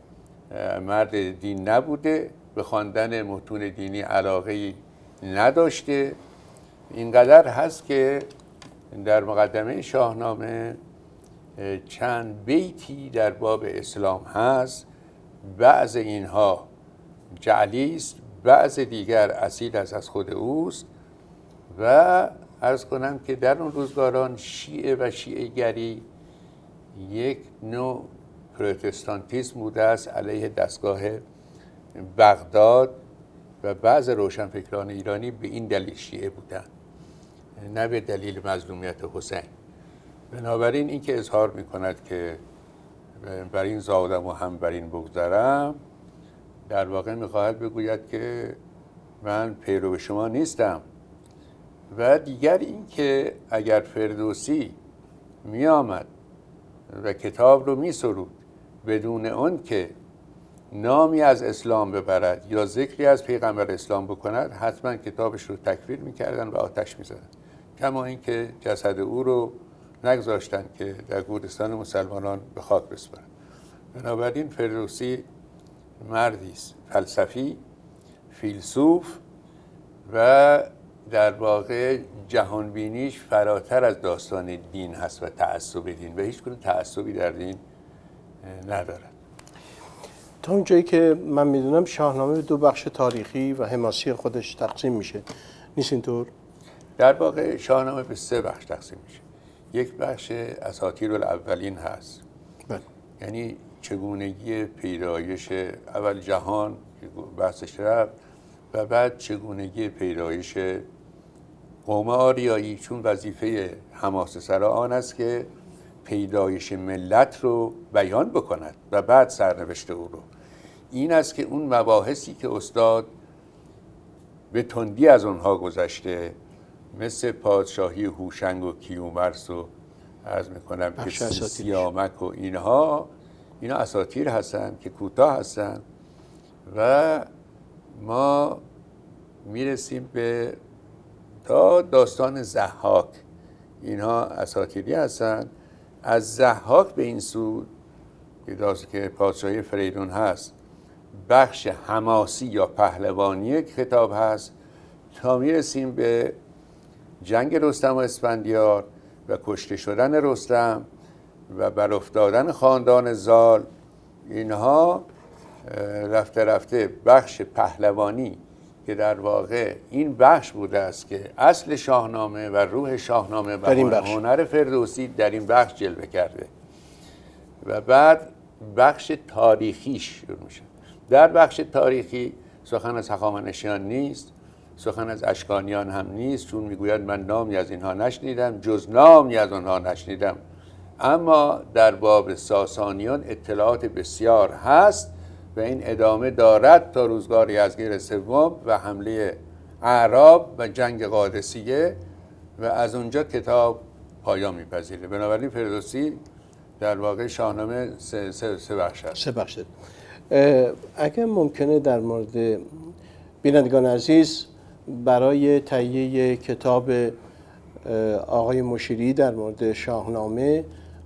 Speaker 4: مرد دین نبوده، به خواندن متون دینی علاقه‌ای نداشته. اینقدر هست که در مقدمه شاهنامه چند بیتی در باب اسلام هست. بعض اینها جعلی است، بعض دیگر اصیل از خود اوست و عرض کنم که در اون روزگاران شیعه و شیعه گری یک نوع پروتستانتیسم بوده است علیه دستگاه بغداد و بعض روشنفکران ایرانی به این دلیل شیعه بودند، نه به دلیل مظلومیت حسین. بنابراین این که اظهار می کند که بر این زادم و هم بر این بگذرم، در واقع می خواهد بگوید که من پیرو شما نیستم. و دیگر این که اگر فردوسی می آمد و کتاب رو می سرود بدون اون که نامی از اسلام ببرد یا ذکری از پیغمبر اسلام بکند، حتما کتابش رو تکفیر میکردن و آتش میزدن. کما این که جسد او رو نگذاشتن که در گورستان مسلمانان به خاک بسپارند. بنابراین فردوسی مردی است فلسفی، فیلسوف و در واقع جهانبینیش فراتر از داستان دین هست و تعصب دین و هیچ گونه تعصبی در دین ندارد.
Speaker 2: تا اونجایی که من میدونم شاهنامه به 2 بخش تاریخی و حماسی خودش تقسیم میشه، نیست اینطور؟
Speaker 4: در واقع شاهنامه به 3 بخش تقسیم میشه. یک بخش اساطیر الاولین هست،
Speaker 2: بله.
Speaker 4: یعنی چگونگی پیدایش اول جهان بحثش رفت و بعد چگونگی پیدایش قوم آریایی، چون وظیفه حماسه سرا آن است که پیدایش ملت رو بیان بکند و بعد سرنوشت او رو. این است که اون مباحثی که استاد به تندی از اونها گذشته، مثل پادشاهی هوشنگ و کیومرث و عرض میکنم که سیامک و اینا اساطیر هستن که کوتاه هستن و ما میرسیم به تا داستان ضحاک. اینها اساطیری هستن. از ضحاک به این سو که پادشاهی فریدون هست، بخش حماسی یا پهلوانی کتاب هست تا میرسیم به جنگ رستم و اسفندیار و کشته شدن رستم و برافتادن خاندان زال. اینها رفته رفته بخش پهلوانی که در واقع این بخش بوده است که اصل شاهنامه و روح شاهنامه و هنر فردوسی در این بخش جلوه کرده و بعد بخش تاریخیش شروع میشه. در بخش تاریخی سخن از هخامنشیان نیست، سخن از اشکانیان هم نیست، چون میگوید من نامی از اینها نشنیدم، جز نامی از آنها نشنیدم. اما در باب ساسانیان اطلاعات بسیار هست و این ادامه دارد تا روزگار یزدگرد سوم و حمله اعراب و جنگ قادسیه و از اونجا کتاب پایان میپذیره. بنابراین فردوسی در واقع شاهنامه سه بخش هست.
Speaker 2: سه بخش. اگر ممکنه در مورد بینندگان عزیز برای تهیه کتاب آقای مشیری در مورد شاهنامه،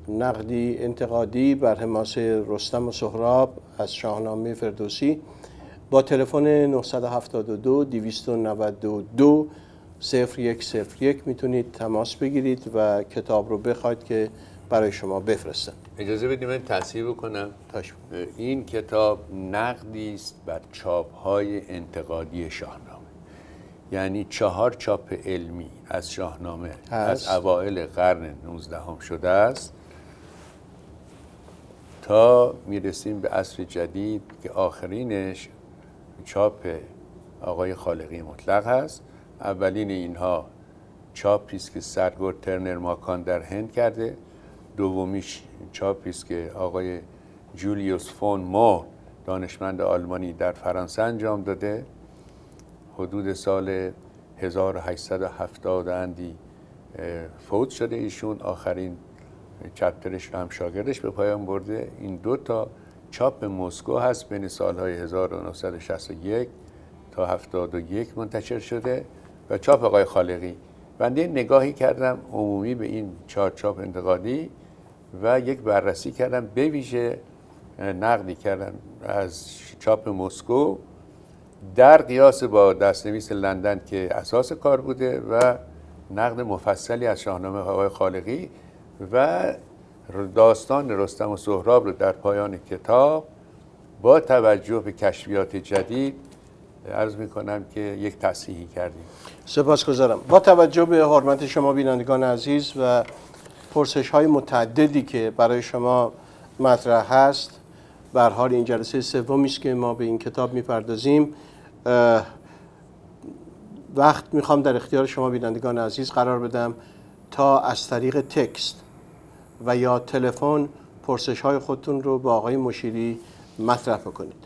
Speaker 2: نقدی انتقادی بر حماسه رستم و سهراب از شاهنامه فردوسی، با تلفن 972 292 0101 میتونید تماس بگیرید و کتاب رو بخواید که برای شما بفرستن.
Speaker 4: اجازه بدید من تصحیح بکنم. این کتاب نقدی است بر چاپ‌های انتقادی شاهنامه، یعنی 4 چاپ علمی از شاهنامه از اوایل قرن 19 شده است تا میرسیم به عصر جدید که آخرینش چاپ آقای خالقی مطلق هست. اولین اینها چاپی است که سرگرد ترنر ماکان در هند کرده، دومیش چاپی است که آقای جولیوس فون مور دانشمند آلمانی در فرانسه انجام داده. حدود سال 1870 اندی فوت شده ایشون. آخرین چپترش رو هم شاگردش به پایان برده. این 2 تا چاپ مسکو هست، بین سالهای 1961 تا 71 منتشر شده و چاپ آقای خالقی. بنده نگاهی کردم عمومی به این 4 چاپ انتقادی و یک بررسی کردم، به ویژه نقدی کردم از چاپ مسکو در قیاس با دستنویس لندن که اساس کار بوده و نقد مفصلی از شاهنامه آقای خالقی و داستان رستم و سهراب رو در پایان کتاب با توجه به کشفیات جدید عرض میکنم که یک تصحیحی کردیم.
Speaker 2: سپاسگزارم. با توجه به حرمت شما بینندگان عزیز و پرسش های متعددی که برای شما مطرح هست، به هر حال این جلسه سومی است که ما به این کتاب میپردازیم. وقت میخوام در اختیار شما بینندگان عزیز قرار بدم تا از طریق تکست و یا تلفن پرسش های خودتون رو با آقای مشیری مطرح بکنید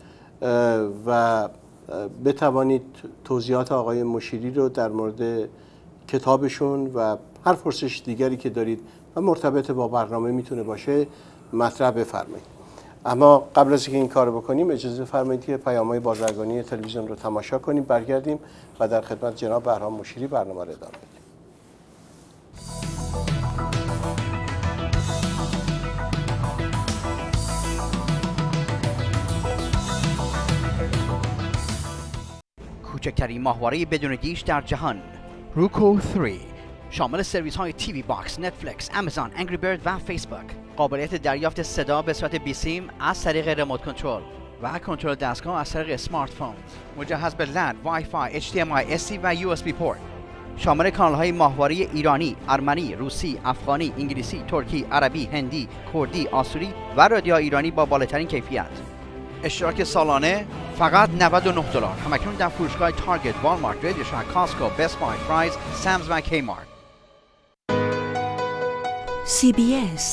Speaker 2: و بتوانید توضیحات آقای مشیری رو در مورد کتابشون و هر پرسش دیگری که دارید و مرتبط با برنامه میتونه باشه مطرح بفرمایید. اما قبل از اینکه این کار بکنیم اجازه فرمایید که پیام‌های بازرگانی تلویزیون رو تماشا کنیم، برگردیم و در خدمت جناب بهرام مشیری برنامه رو ادامه بدیم.
Speaker 5: کوچکترین ماهواره بدون گیش در جهان، روکو 3، شامل سرویس های تیوی باکس، نتفلیکس، آمازون، انگری برد و فیسبوک. قابلیت دریافت صدا به صورت بیسیم از طریق ریموت کنترل و کنترل دستگاه از طریق اسمارت فون. مجهز به لند، وای فای، HDMI, SC و USB پورت. شامل کانال های ماهواره ایرانی، ارمنی، روسی، افغانی، انگلیسی، ترکی، عربی، هندی، کردی، آسوری و رادیو ایرانی با بالاترین کیفیت. اشتراک سالانه فقط $99. همکنون در فروشگاه تارگت، والمارت، رادیو شاک، کاسکو، بست بای، فرایز، سامز و کیمارت.
Speaker 6: CBS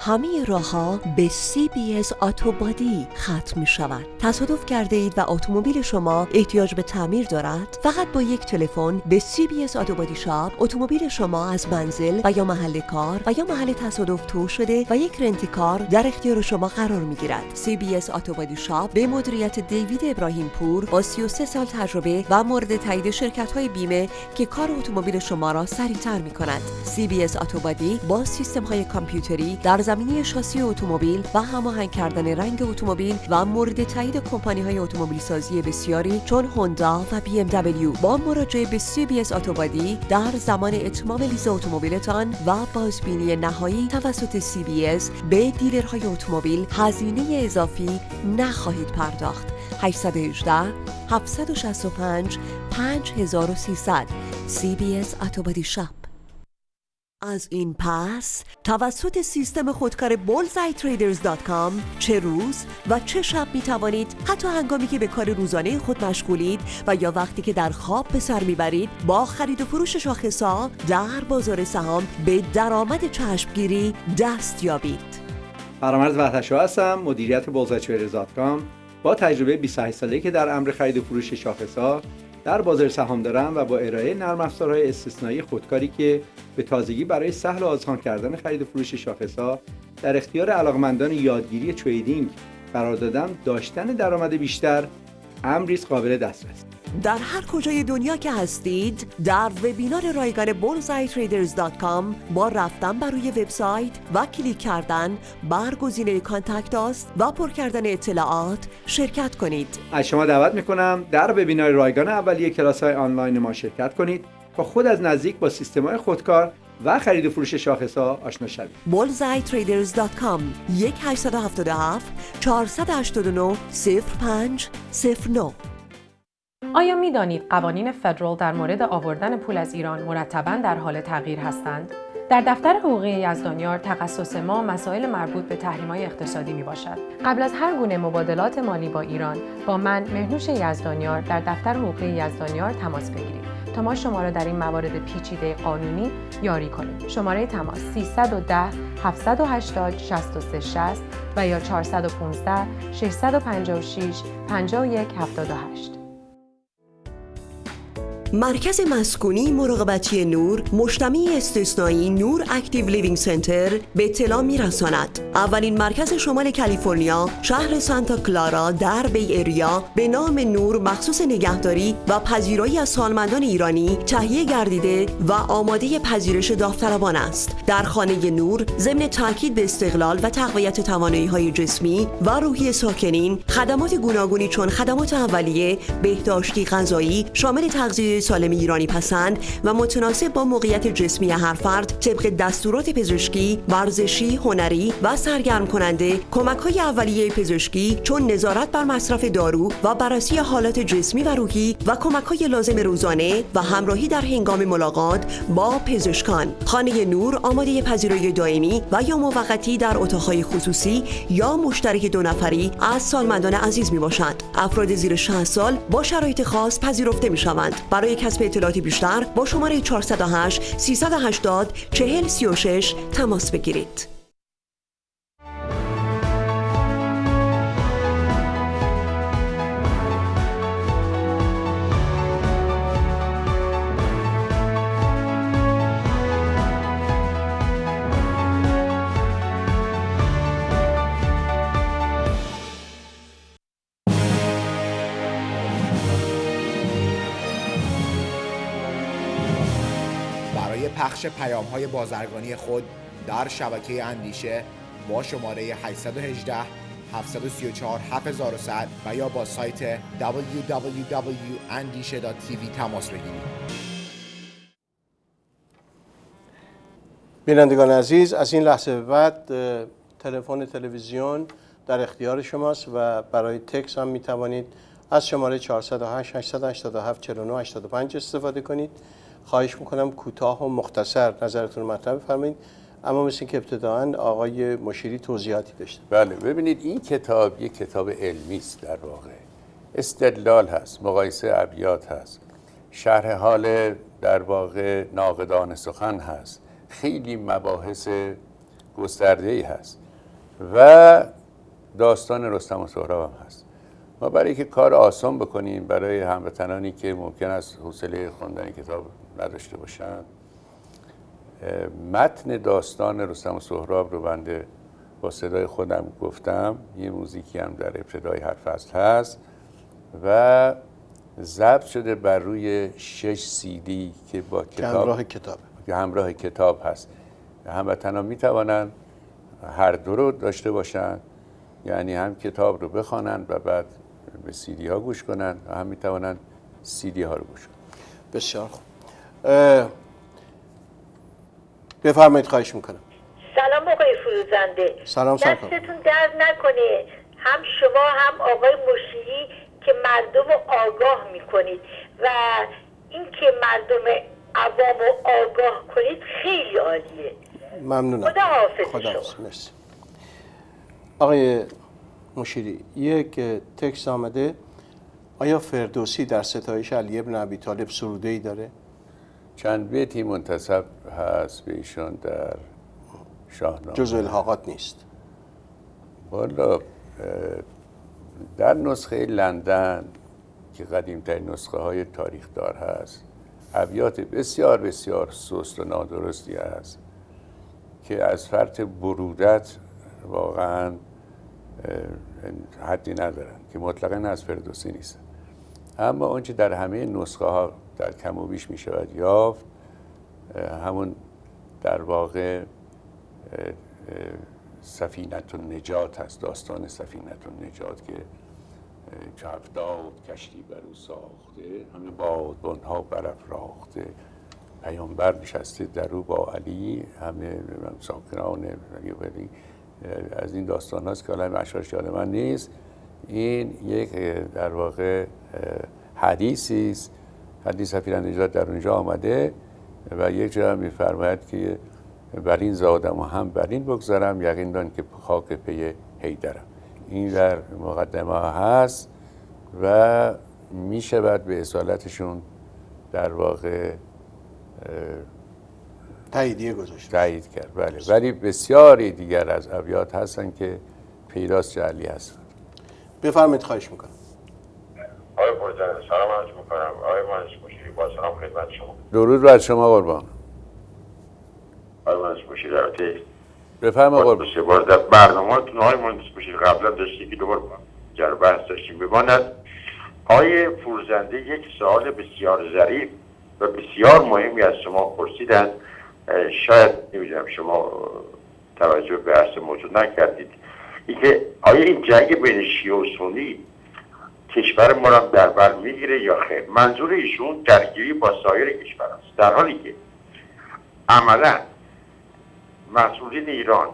Speaker 6: همه راه‌ها به CBS اتوبادی ختم می شود. تصادف کرده اید و اتومبیل شما احتیاج به تعمیر دارد؟ فقط با یک تلفن به CBS اتوبادی شاپ اتومبیل شما از منزل و یا محل کار و یا محل تصادف تو شده و یک رنتکار در اختیار شما قرار می گیرد. CBS اتوبادی شاپ به مدیریت دیوید ابراهیم پور با 33 سال تجربه و مورد تایید شرکت‌های بیمه که کار اتومبیل شما را سریع‌تر می‌کند. CBS اتوبادی با سیستم‌های کامپیوتری در زمینه شاسی اتومبیل و هماهنگ کردن رنگ اتومبیل و مورد تایید کمپانی‌های اتومبیل سازی بسیاری چون هوندا و BMW. با مراجعه به CBS اتوبادی در زمان اتمام لیز اتومبیلتان و بازبینی نهایی توسط CBS به دیلرهای اتومبیل هزینه اضافی نخواهید پرداخت. 818 765 5300 CBS اتوبادی شاپ. از این پس توسط سیستم خودکار bullseyetraders.com چه روز و چه شب می توانید حتی هنگامی که به کار روزانه خود مشغولید و یا وقتی که در خواب به سر میبرید با خرید و فروش شاخص‌ها در بازار سهام به درآمد چشمگیری دست یابید.
Speaker 7: فرامرز وحدت‌شاه هستم، مدیریت bullseyetraders.com. با تجربه 28 ساله‌ای که در امر خرید و فروش شاخص‌ها در بازار سهام دارم و با ارائه نرم افزارهای استثنایی خودکاری که به تازگی برای سهل و آسان کردن خرید و فروش شاخص‌ها در اختیار علاقمندان یادگیری تریدینگ قرار دادم، داشتن درآمد بیشتر امری است قابل دسترس.
Speaker 6: در هر کجای دنیا که هستید در وبینار رایگان bullseyetraders.com با رفتن بر روی وبسایت و کلیک کردن بر گزینه کانتکت آس و پر کردن اطلاعات شرکت کنید.
Speaker 7: از شما دعوت میکنم در وبینار رایگان اولیه کلاس‌های آنلاین ما شرکت کنید تا خود از نزدیک با سیستم‌های خودکار و خرید و فروش شاخص‌ها آشنا شوید.
Speaker 6: bullseyetraders.com 1877 489 0509.
Speaker 8: آیا می دانید قوانین فدرال در مورد آوردن پول از ایران مرتباً در حال تغییر هستند؟ در دفتر حقوقی یزدانیار تخصص ما مسائل مربوط به تحریم‌های اقتصادی می باشد. قبل از هر گونه مبادلات مالی با ایران با من مهنوش یزدانیار در دفتر حقوقی یزدانیار تماس بگیرید تا ما شما را در این موارد پیچیده قانونی یاری کنیم. شماره تماس 310 780 6360 و یا 415 656 5178.
Speaker 6: مرکز مسکونی مراقبتی نور مجتمع استثنایی نور اکتیو لیوینگ سنتر به اطلاع می‌رساند. اولین مرکز شمال کالیفرنیا شهر سانتا کلارا در بی اریا به نام نور مخصوص نگهداری و پذیرایی از سالمندان ایرانی تهیه گردیده و آماده پذیرش داوطلبان است. در خانه نور ضمن تاکید به استقلال و تقویت توانایی‌های جسمی و روحی ساکنین، خدمات گوناگونی چون خدمات اولیه، بهداشتی غذایی شامل تغذیه سالم ایرانی پسند و متناسب با موقعیت جسمی هر فرد طبق دستورات پزشکی، ورزشی، هنری و سرگرم کننده، کمک‌های اولیه پزشکی چون نظارت بر مصرف دارو و بررسی حالات جسمی و روحی و کمک‌های لازم روزانه و همراهی در هنگام ملاقات با پزشکان. خانه نور آماده پذیرایی دائمی و یا موقتی در اتاق‌های خصوصی یا مشترک 2 نفری از سالمندان عزیز میباشد. افراد زیر 60 سال با شرایط خاص پذیرفته میشوند. برای کسب اطلاعات بیشتر با شماره 408 380 4036 تماس بگیرید.
Speaker 9: پخش پیام‌های بازرگانی خود در شبکه اندیشه با شماره 818 734 7100 و یا با سایت www.andishe.tv تماس بگیرید.
Speaker 2: بینندگان عزیز، از این لحظه به بعد تلفن تلویزیون در اختیار شماست و برای تکس هم میتوانید از شماره 408 887 49 85 استفاده کنید. خواهش میکنم کوتاه و مختصر نظرتون مطرح بفرمایید، اما مثل که ابتداً آقای مشیری توضیحاتی داشتن.
Speaker 4: بله، ببینید این کتاب یک کتاب علمی است، در واقع استدلال هست، مقایسه ابیات هست، شرح حال در واقع ناقدان سخن هست، خیلی مباحث گسترده‌ای هست و داستان رستم و سهراب هم هست. ما برای اینکه کار آسان بکنیم برای هموطنانی که ممکن است حوصله خوندن کتاب نداشته باشند، متن داستان رستم و سهراب رو بنده با صدای خودم گفتم، یه موزیکی هم در ابتدای هر فصل هست و ضبط شده بر روی 6 CD که با کتاب همراه کتاب هست. هموطنان میتوانند هر دو رو داشته باشند، یعنی هم کتاب رو بخوانند و بعد به CD ها گوش کنند و هم میتوانند CD ها رو گوش کنند.
Speaker 2: بسیار خوب. بفرمایید، خواهش میکنم.
Speaker 10: سلام آقای فروزنده.
Speaker 2: سلام سرکار.
Speaker 10: دستتون درد نکنه، هم شما هم آقای مشیری که مردم رو آگاه میکنید و این که مردم عوام رو آگاه کنید خیلی عالیه.
Speaker 2: ممنونم.
Speaker 10: خدا حافظ
Speaker 2: خدا
Speaker 10: شما.
Speaker 2: حافظ. مرسی. آقای مشیری، یک تکست آمده، آیا فردوسی در ستایش علی بن ابی طالب سروده‌ای داره؟
Speaker 4: چند بیتی منتسب هست به ایشان در شاهنامه.
Speaker 2: جزء الحاقات نیست.
Speaker 4: والا در نسخه لندن که قدیمترین نسخه های تاریخ دار هست، ابیات بسیار بسیار سست و نادرستی هست که از فرط برودت واقعا حدی ندارن که مطلقاً از فردوسی نیست. اما اونچه در همه نسخه ها در کم و بیش می شود یافت، همون در واقع سفینت النجات هست، داستان سفینت النجات که 70 کشتی بر او ساخته، همه بادبانها برافراخته، پیامبر نشسته در او با علی، همه ساکنان ولی از این داستان هاست که حالا اشعارش یاد من نیست. این یک در واقع حدیثی است، حدیث سفینت النجات در اونجا آمده و یک جا می‌فرماید که بر این زادم و هم بر این بگذارم، یقین دان که خاک پی حیدرم. این در مقدمه هست و می شود به اصالتشون در واقع تایید کرد. بله. ولی بسیاری دیگر از ابیات هستن که پیداست جعلی هستن.
Speaker 2: بفرمایید، خواهش میکنم.
Speaker 11: آقای پرزنده سلام عرض میکنم. آقای مهندس مشیری با سلام خدمت شما.
Speaker 4: درود بر شما قربان.
Speaker 11: آقای مهندس مشیری البته
Speaker 4: بفرمایید قربان.
Speaker 11: سه بار در برنامه‌تون آقای مهندس مشیری قبلا داشتید که دوباره جر بحث داشتیم. بماند آقای فرزنده یک سوال بسیار ظریف و بسیار مهمی از شما پرسیدند، شاید نمیدونم شما توجه به بحث موجود نکردید، اینکه آیا این جنگ بین شیعه و سنی کشور ما را در بر میگیره یا خیر؟ منظور ایشون درگیری با سایر کشور است، در حالی که عملا مسئولین ایران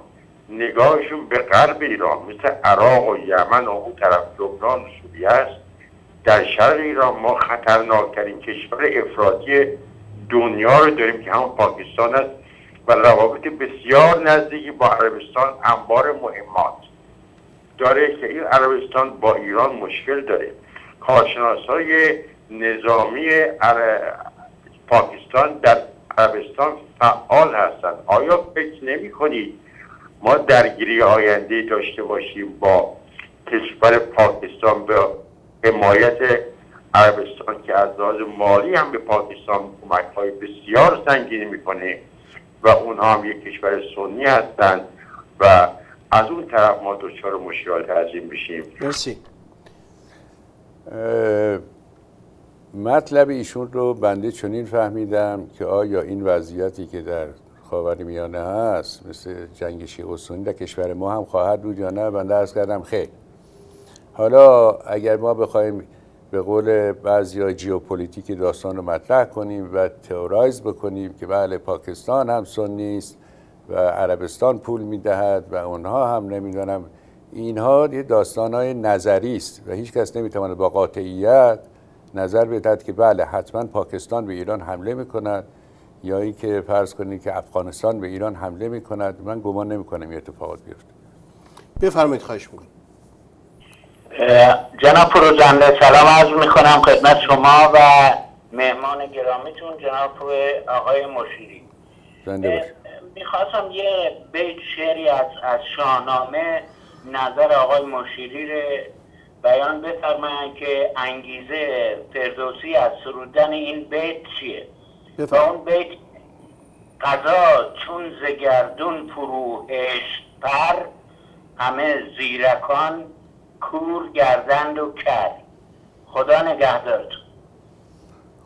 Speaker 11: نگاهشون به غرب ایران مثل عراق و یمن و اون طرف لبنان و سوریه است. در شرق ایران ما خطرناکترین کشور افراطی دنیا رو داریم که همون پاکستان است و روابط بسیار نزدیکی با عربستان انبار مهمات داره که این عربستان با ایران مشکل داره. کارشناسای نظامی پاکستان در عربستان فعال هستند. آیا فکر نمی کنید ما درگیری آینده داشته باشیم با کشور پاکستان به حمایت عربستان که از لحاظ مالی هم به پاکستان کمک‌های بسیار سنگینی میکنه و اونها هم یک کشور سنی هستند و از اون طرف ما دچار مشکلات عظیم بشیم؟
Speaker 2: مرسی.
Speaker 4: مطلب ایشون رو بنده چنین فهمیدم که آیا این وضعیتی که در خاورمیانه هست مثل جنگ شیعه و سنی در کشور ما هم خواهد بود یا نه؟ بنده عرض کردم خیر. حالا اگر ما بخوایم به قول بعضی‌ها ژئوپلیتیک داستان رو مطرح کنیم و تئورایز بکنیم که بله پاکستان هم سنی است و عربستان پول میدهد و اونها هم نمیدونم، اینها یه داستان‌های نظری است و هیچ کس نمیتواند با قاطعیت نظر بدهد که بله حتما پاکستان به ایران حمله میکند یا اینکه فرض کنید که افغانستان به ایران حمله میکند. من گمان نمیکنم این اتفاقات بیفته.
Speaker 2: بفرمایید، خواهش میکنم.
Speaker 12: جناب فروزنده سلام عرض میکنم خدمت شما و مهمان گرامیتون جناب آقای مشیری. میخواستم یه بیت شعری از شاهنامه نظر آقای مشیری رو بیان بفرمایند که انگیزه فردوسی از سرودن این بیت چیه؟ و اون بیت: قضا چون ز گردون فروهشت پر، همه زیرکان کور گردند و کر. خدا نگهدارتون.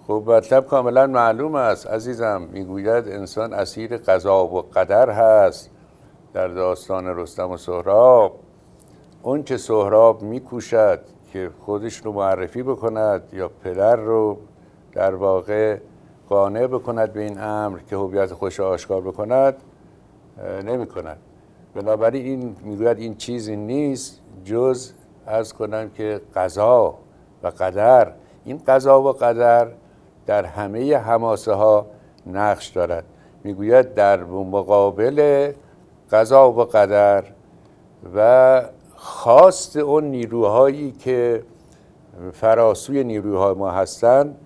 Speaker 4: خب مطلب کاملا معلوم است عزیزم. میگوید انسان اسیر قضا و قدر هست. در داستان رستم و سهراب، اون که سهراب میکوشد که خودش رو معرفی بکند یا پدر رو در واقع قانع بکند به این امر که هویت خودش را آشکار بکند، نمی کند. بنابراین این میگوید این چیزی نیست جز عرض کنم که قضا و قدر. این قضا و قدر در همه حماسه ها نقش دارد. میگوید در مقابل قضا و قدر و خواست اون نیروهایی که فراسوی نیروهای ما هستند،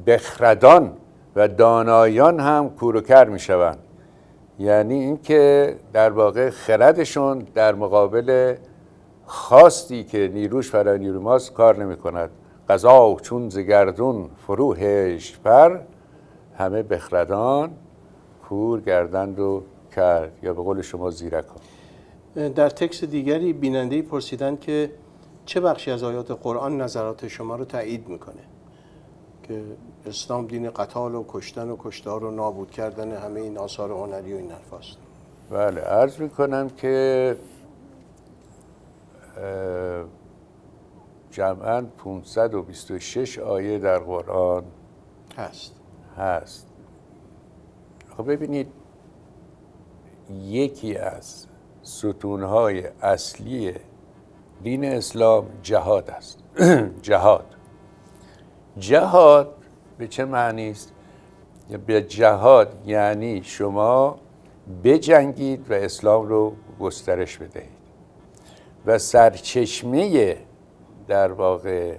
Speaker 4: بخردان و دانایان هم کوروکر می شوند. یعنی اینکه در واقع خردشون در مقابل خواستی که نیروش فرای نیروی ماست کار نمی کند. قضا چون ز گردون فرو هشت پر، همه بخردان کور گردند و کرد، یا به قول شما زیرکان.
Speaker 2: در تکست دیگری بیننده‌ای پرسیدند که چه بخشی از آیات قرآن نظرات شما رو تایید میکنه که اسلام دین قتال و کشتن و کشتار و نابود کردن همه این آثار هنری و این حرفاست؟
Speaker 4: بله، عرض میکنم که جمعاً 526 آیه در قرآن هست. خب ببینید، یکی از ستونهای اصلی دین اسلام جهاد است. جهاد به چه معنی است؟ به جهاد یعنی شما بجنگید و اسلام رو گسترش بدهید و سرچشمه در واقع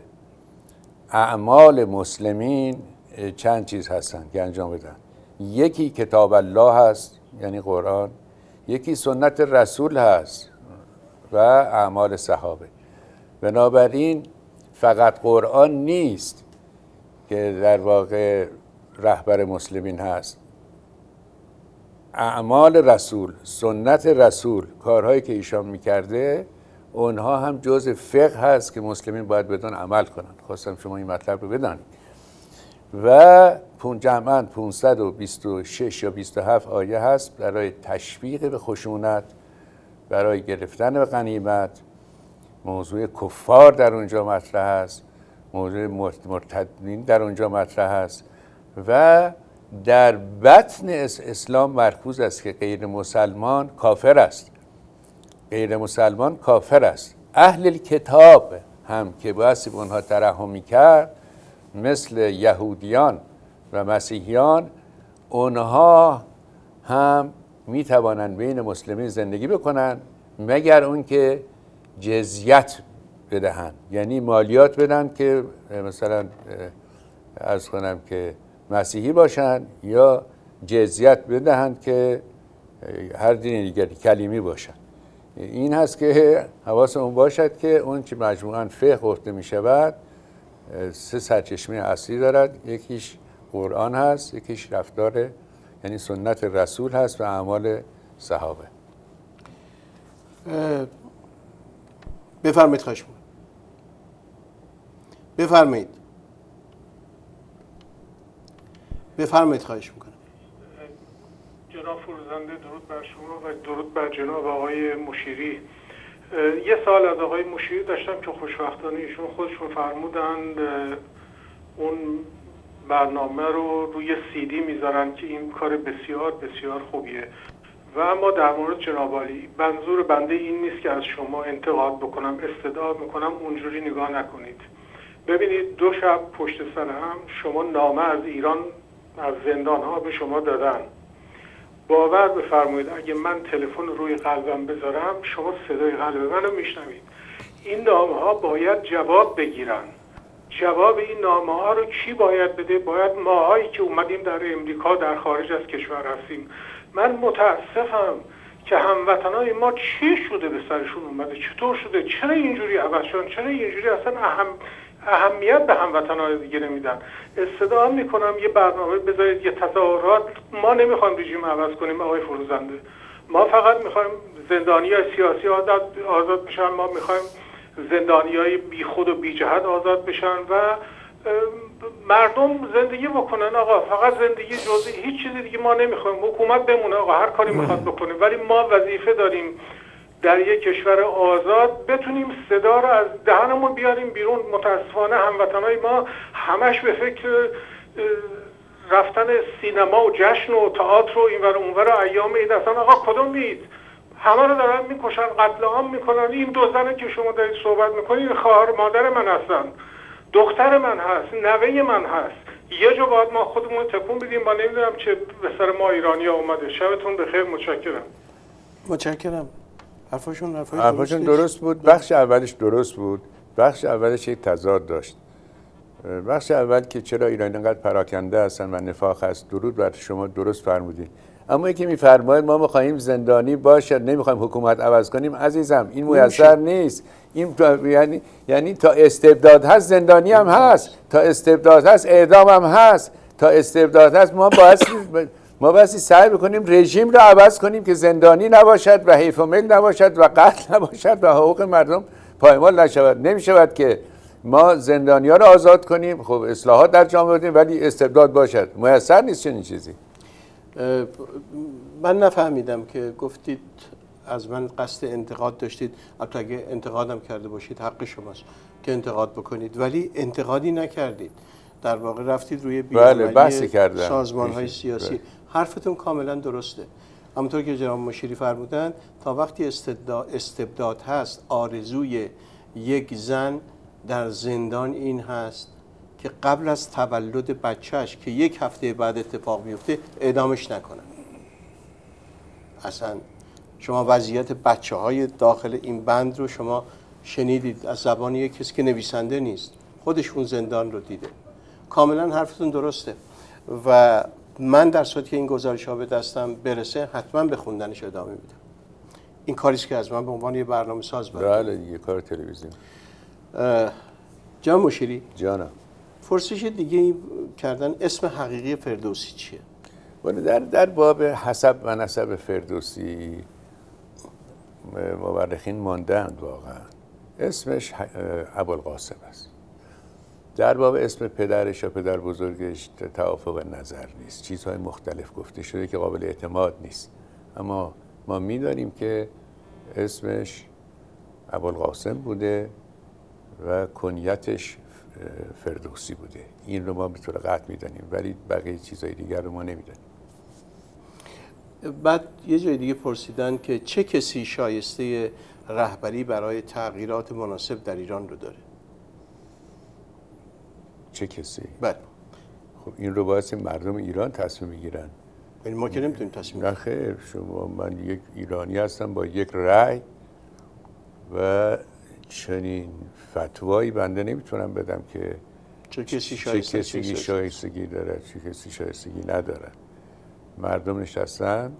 Speaker 4: اعمال مسلمین چند چیز هستند که انجام بدن. یکی کتاب الله هست یعنی قرآن، یکی سنت رسول هست و اعمال صحابه. بنابراین فقط قرآن نیست که در واقع رهبر مسلمین هست. اعمال رسول، سنت رسول، کارهایی که ایشان میکرده، اونها هم جزء فقه هست که مسلمین باید بدون عمل کنند. خواستم شما این مطلب رو بدانید. و جمعاً 526 یا 27 آیه هست برای تشویق به خشونت، برای گرفتن به غنیمت. موضوع کفار در اونجا مطرح است، موضوع مرتدین در اونجا مطرح است و در بطن اسلام مرکوز است که غیر مسلمان کافر است. غیر مسلمان کافر است. اهل کتاب هم که بایستی به اونها ترحم می‌کرد، مثل یهودیان و مسیحیان، اونها هم میتوانند بین مسلمین زندگی بکنن مگر اون که جزیت بدهند، یعنی مالیات بدن که مثلا عرض کنم که مسیحی باشن، یا جزیت بدهند که هر دین دیگری کلیمی باشن. این هست که حواسمون باشد که اون که مجموعاً فقه گفته می شود 3 سرچشمه اصلی دارد. یکیش قرآن هست، یکیش رفتار یعنی سنت رسول هست و اعمال صحابه.
Speaker 2: بفرمایید. خواهش می‌کنم. بفرمایید. خواهش می‌کنم.
Speaker 13: جناب فروزنده، درود بر شما و درود بر جناب آقای مشیری. یه سال از آقای مشیری داشتم که خوشبختانه ایشون خودشون فرمودند اون برنامه رو روی CD میذارن که این کار بسیار بسیار خوبیه. و اما در مورد جناب عالی، منظور بنده این نیست که از شما انتقاد بکنم، استدعا میکنم اونجوری نگاه نکنید. ببینید 2 شب پشت سر هم شما نامه از ایران، از زندان ها به شما دادن. باور بفرمایید اگه من تلفن روی قلبم بذارم شما صدای قلب منو میشنوید. این نامه ها باید جواب بگیرن. جواب این نامه ها رو کی باید بده؟ باید ماهایی که اومدیم در امریکا، در خارج از کشور هستیم، من متاسفم که هموطنای ما چی شده به سرشون اومده، چطور شده، چرا اینجوری عوض شدن، چرا اینجوری اصلا اهمیت به هموطنای دیگه نمیدن. استدعا میکنم یه برنامه بذارید، یه تظاهرات. ما نمیخوایم رژیم عوض کنیم آقای فروزنده، ما فقط میخوایم زندانیای سیاسی آزاد بشن، ما میخوایم زندانیای بی خود و بی جهت آزاد بشن و مردم زندگی بکنن. آقا فقط زندگی جزئی، هیچ چیزی دیگه ما نمیخوایم. حکومت بمونه آقا، هر کاری میخواد بکنه، ولی ما وظیفه داریم در یک کشور آزاد بتونیم صدا رو از دهنمون بیاریم بیرون. متاسفانه هموطنای ما همش به فکر رفتن سینما و جشن و تئاتر و اینور اونور و ایام عید هستن. آقا کدوم عید؟ همه رو دارن میکشن، قتل عام میکنن. این دو زنه که شما دارید صحبت میکنید خواهر مادر من هستن، دختر من هست، نوه من هست. یه جا باید ما خودمون تکون بدیم. ما نمیدونم چه به سر ما ایرانی ها اومده. شبتون بخیر.
Speaker 2: متشکرم.
Speaker 4: حرفاشون درست بود. بخش اولش درست بود، بخش اولش یک تضاد داشت. بخش اول که چرا ایرانی انقدر پراکنده هستن و نفاق هست، درود بر شما، درست فرمودید. اما یکی میفرماید ما میخواهیم زندانی باشد، نمیخوایم حکومت عوض کنیم. عزیزم این میسر نیست. این یعنی تا استبداد هست زندانی هم هست، تا استبداد هست اعدام هم هست، تا استبداد هست ما بایستی سعی بکنیم رژیم رو عوض کنیم که زندانی نباشد و حیف و میل نباشد و قتل نباشد و حقوق مردم پایمال نشود. نمیشود که ما زندانی‌ها رو آزاد کنیم، خب اصلاحات در جامعه بدیم، ولی استبداد باشد. میسر نیست چنین چیزی.
Speaker 2: من نفهمیدم که گفتید از من قصد انتقاد داشتید. اگه انتقادم کرده باشید حق شماست که انتقاد بکنید، ولی انتقادی نکردید. در واقع رفتید روی بی‌عملی سازمان‌های سیاسی. حرفتون کاملا درسته. همونطور که جناب مشیری فرمودن، تا وقتی استبداد هست، آرزوی یک زن در زندان این هست که قبل از تولد بچهش که یک هفته بعد اتفاق میفته اعدامش نکنن. اصلا شما وضعیت بچه های داخل این بند رو شما شنیدید از زبان یک کسی که نویسنده نیست، خودش اون زندان رو دیده. کاملا حرفتون درسته و من در صورتی که این گزارش ها به دستم برسه حتما به خوندنش ادامه میدم. این کاریست که از من به عنوان یه برنامه ساز
Speaker 4: بله دیگه کار تلویزیون.
Speaker 2: جناب مشیری
Speaker 4: جانم،
Speaker 2: پرسش دیگه کردن اسم حقیقی فردوسی چیه؟
Speaker 4: در باب حسب و نسب فردوسی مورخین ماندند. واقعا اسمش ابوالقاسم است. در باب اسم پدرش یا پدر بزرگش توافق نظر نیست. چیزهای مختلف گفته شده که قابل اعتماد نیست، اما ما می‌دانیم که اسمش ابوالقاسم بوده و کنیتش فردوسی بوده. این رو ما به طور قطع می‌دانیم، ولی بقیه چیزهای دیگر رو ما نمی‌دانیم.
Speaker 2: بعد یه جای دیگه پرسیدن که چه کسی شایسته رهبری برای تغییرات مناسب در ایران رو داره؟
Speaker 4: چه کسی؟
Speaker 2: بله.
Speaker 4: خب این رو باید مردم ایران تصمیم بگیرن.
Speaker 2: یعنی ما که نمیتونیم تصمیم
Speaker 4: بگیریم. نه خیر، من یک ایرانی هستم با یک رأی و چنین فتوایی بنده نمیتونم بدم که
Speaker 2: چه کسی
Speaker 4: شایستگی داره، چه کسی شایستگی نداره. مردم نشستن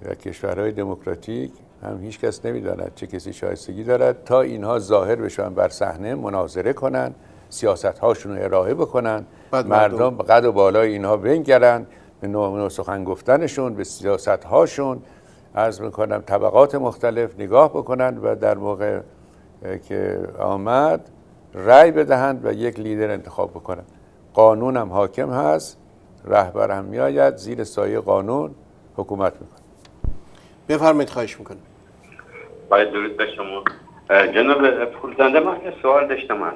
Speaker 4: و کشورهای دموکراتیک هم هیچ کس نمیداند چه کسی شایستگی دارد تا اینها ظاهر بشن بر صحنه، مناظره کنن، سیاست هاشون رو ارائه بکنن، مردم قد و بالای اینها بنگرن، به نوع سخن گفتنشون، به سیاست هاشون، عرض میکنم طبقات مختلف نگاه بکنن و در موقع که آمد رأی بدهند و یک لیدر انتخاب بکنن. قانون هم حاکم هست، رهبر هم میآید، زیر سایه قانون حکومت میکنه.
Speaker 2: بفرمایید. خواهش میکنم.
Speaker 11: باید درود به شما جناب فروزنده. من یه سوال داشتم از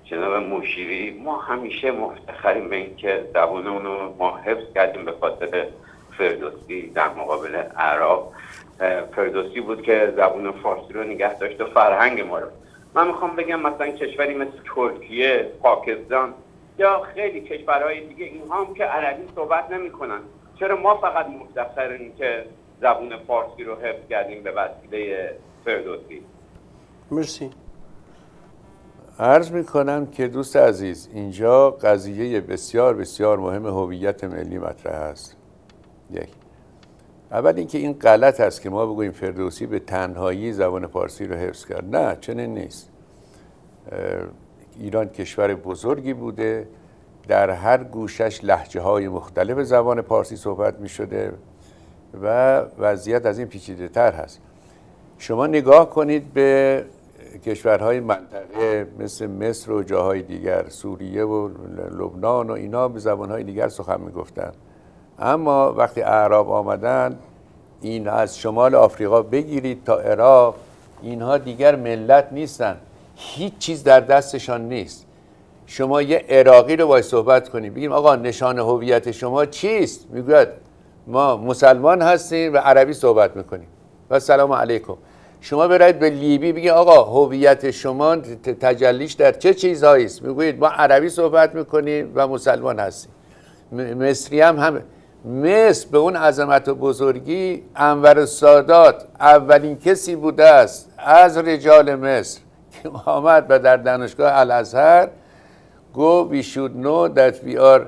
Speaker 11: جناب مشیری. ما همیشه مفتخریم به این که زبانمون رو ما حفظ کردیم به خاطر فردوسی در مقابل اعراب. فردوسی بود که زبان فارسی رو نگه داشت و فرهنگ ما رو. من میخوام بگم مثلا کشوری مثل ترکیه، پاکستان یا خیلی کشورهای دیگه اینها هم که عربی صحبت نمی‌کنن. چرا ما فقط مفتخریم که زبان فارسی رو حفظ کردیم به وسیله فردوسی؟
Speaker 2: مرسی.
Speaker 4: عرض میکنم که دوست عزیز، اینجا قضیه بسیار بسیار مهم هویت ملی مطرح است. یک. اول اینکه این غلط است که ما بگوییم فردوسی به تنهایی زبان فارسی رو حفظ کرد. نه، چنین نیست. ایران کشور بزرگی بوده، در هر گوشش لهجه های مختلف زبان فارسی صحبت می شده و وضعیت از این پیچیده تر هست. شما نگاه کنید به کشورهای منطقه مثل مصر و جاهای دیگر، سوریه و لبنان و اینا به زبانهای دیگر سخن می گفتن. اما وقتی اعراب آمدن، این از شمال آفریقا بگیرید تا عراق، اینها دیگر ملت نیستن، هیچ چیز در دستشان نیست. شما یه عراقی رو باید صحبت کنید، بگیم آقا نشان هویت شما چیست؟ میگوید ما مسلمان هستیم و عربی صحبت میکنیم و سلام علیکم. شما برید به لیبی بگید آقا هویت شما تجلیش در چه چیزهایی است؟ میگوید ما عربی صحبت میکنیم و مسلمان هستیم. مصری هم مصر به اون عظمت و بزرگی انور السادات اولین کسی بوده است از رجال مصر که آمد و در دانشگاه الازهر go we should know that we are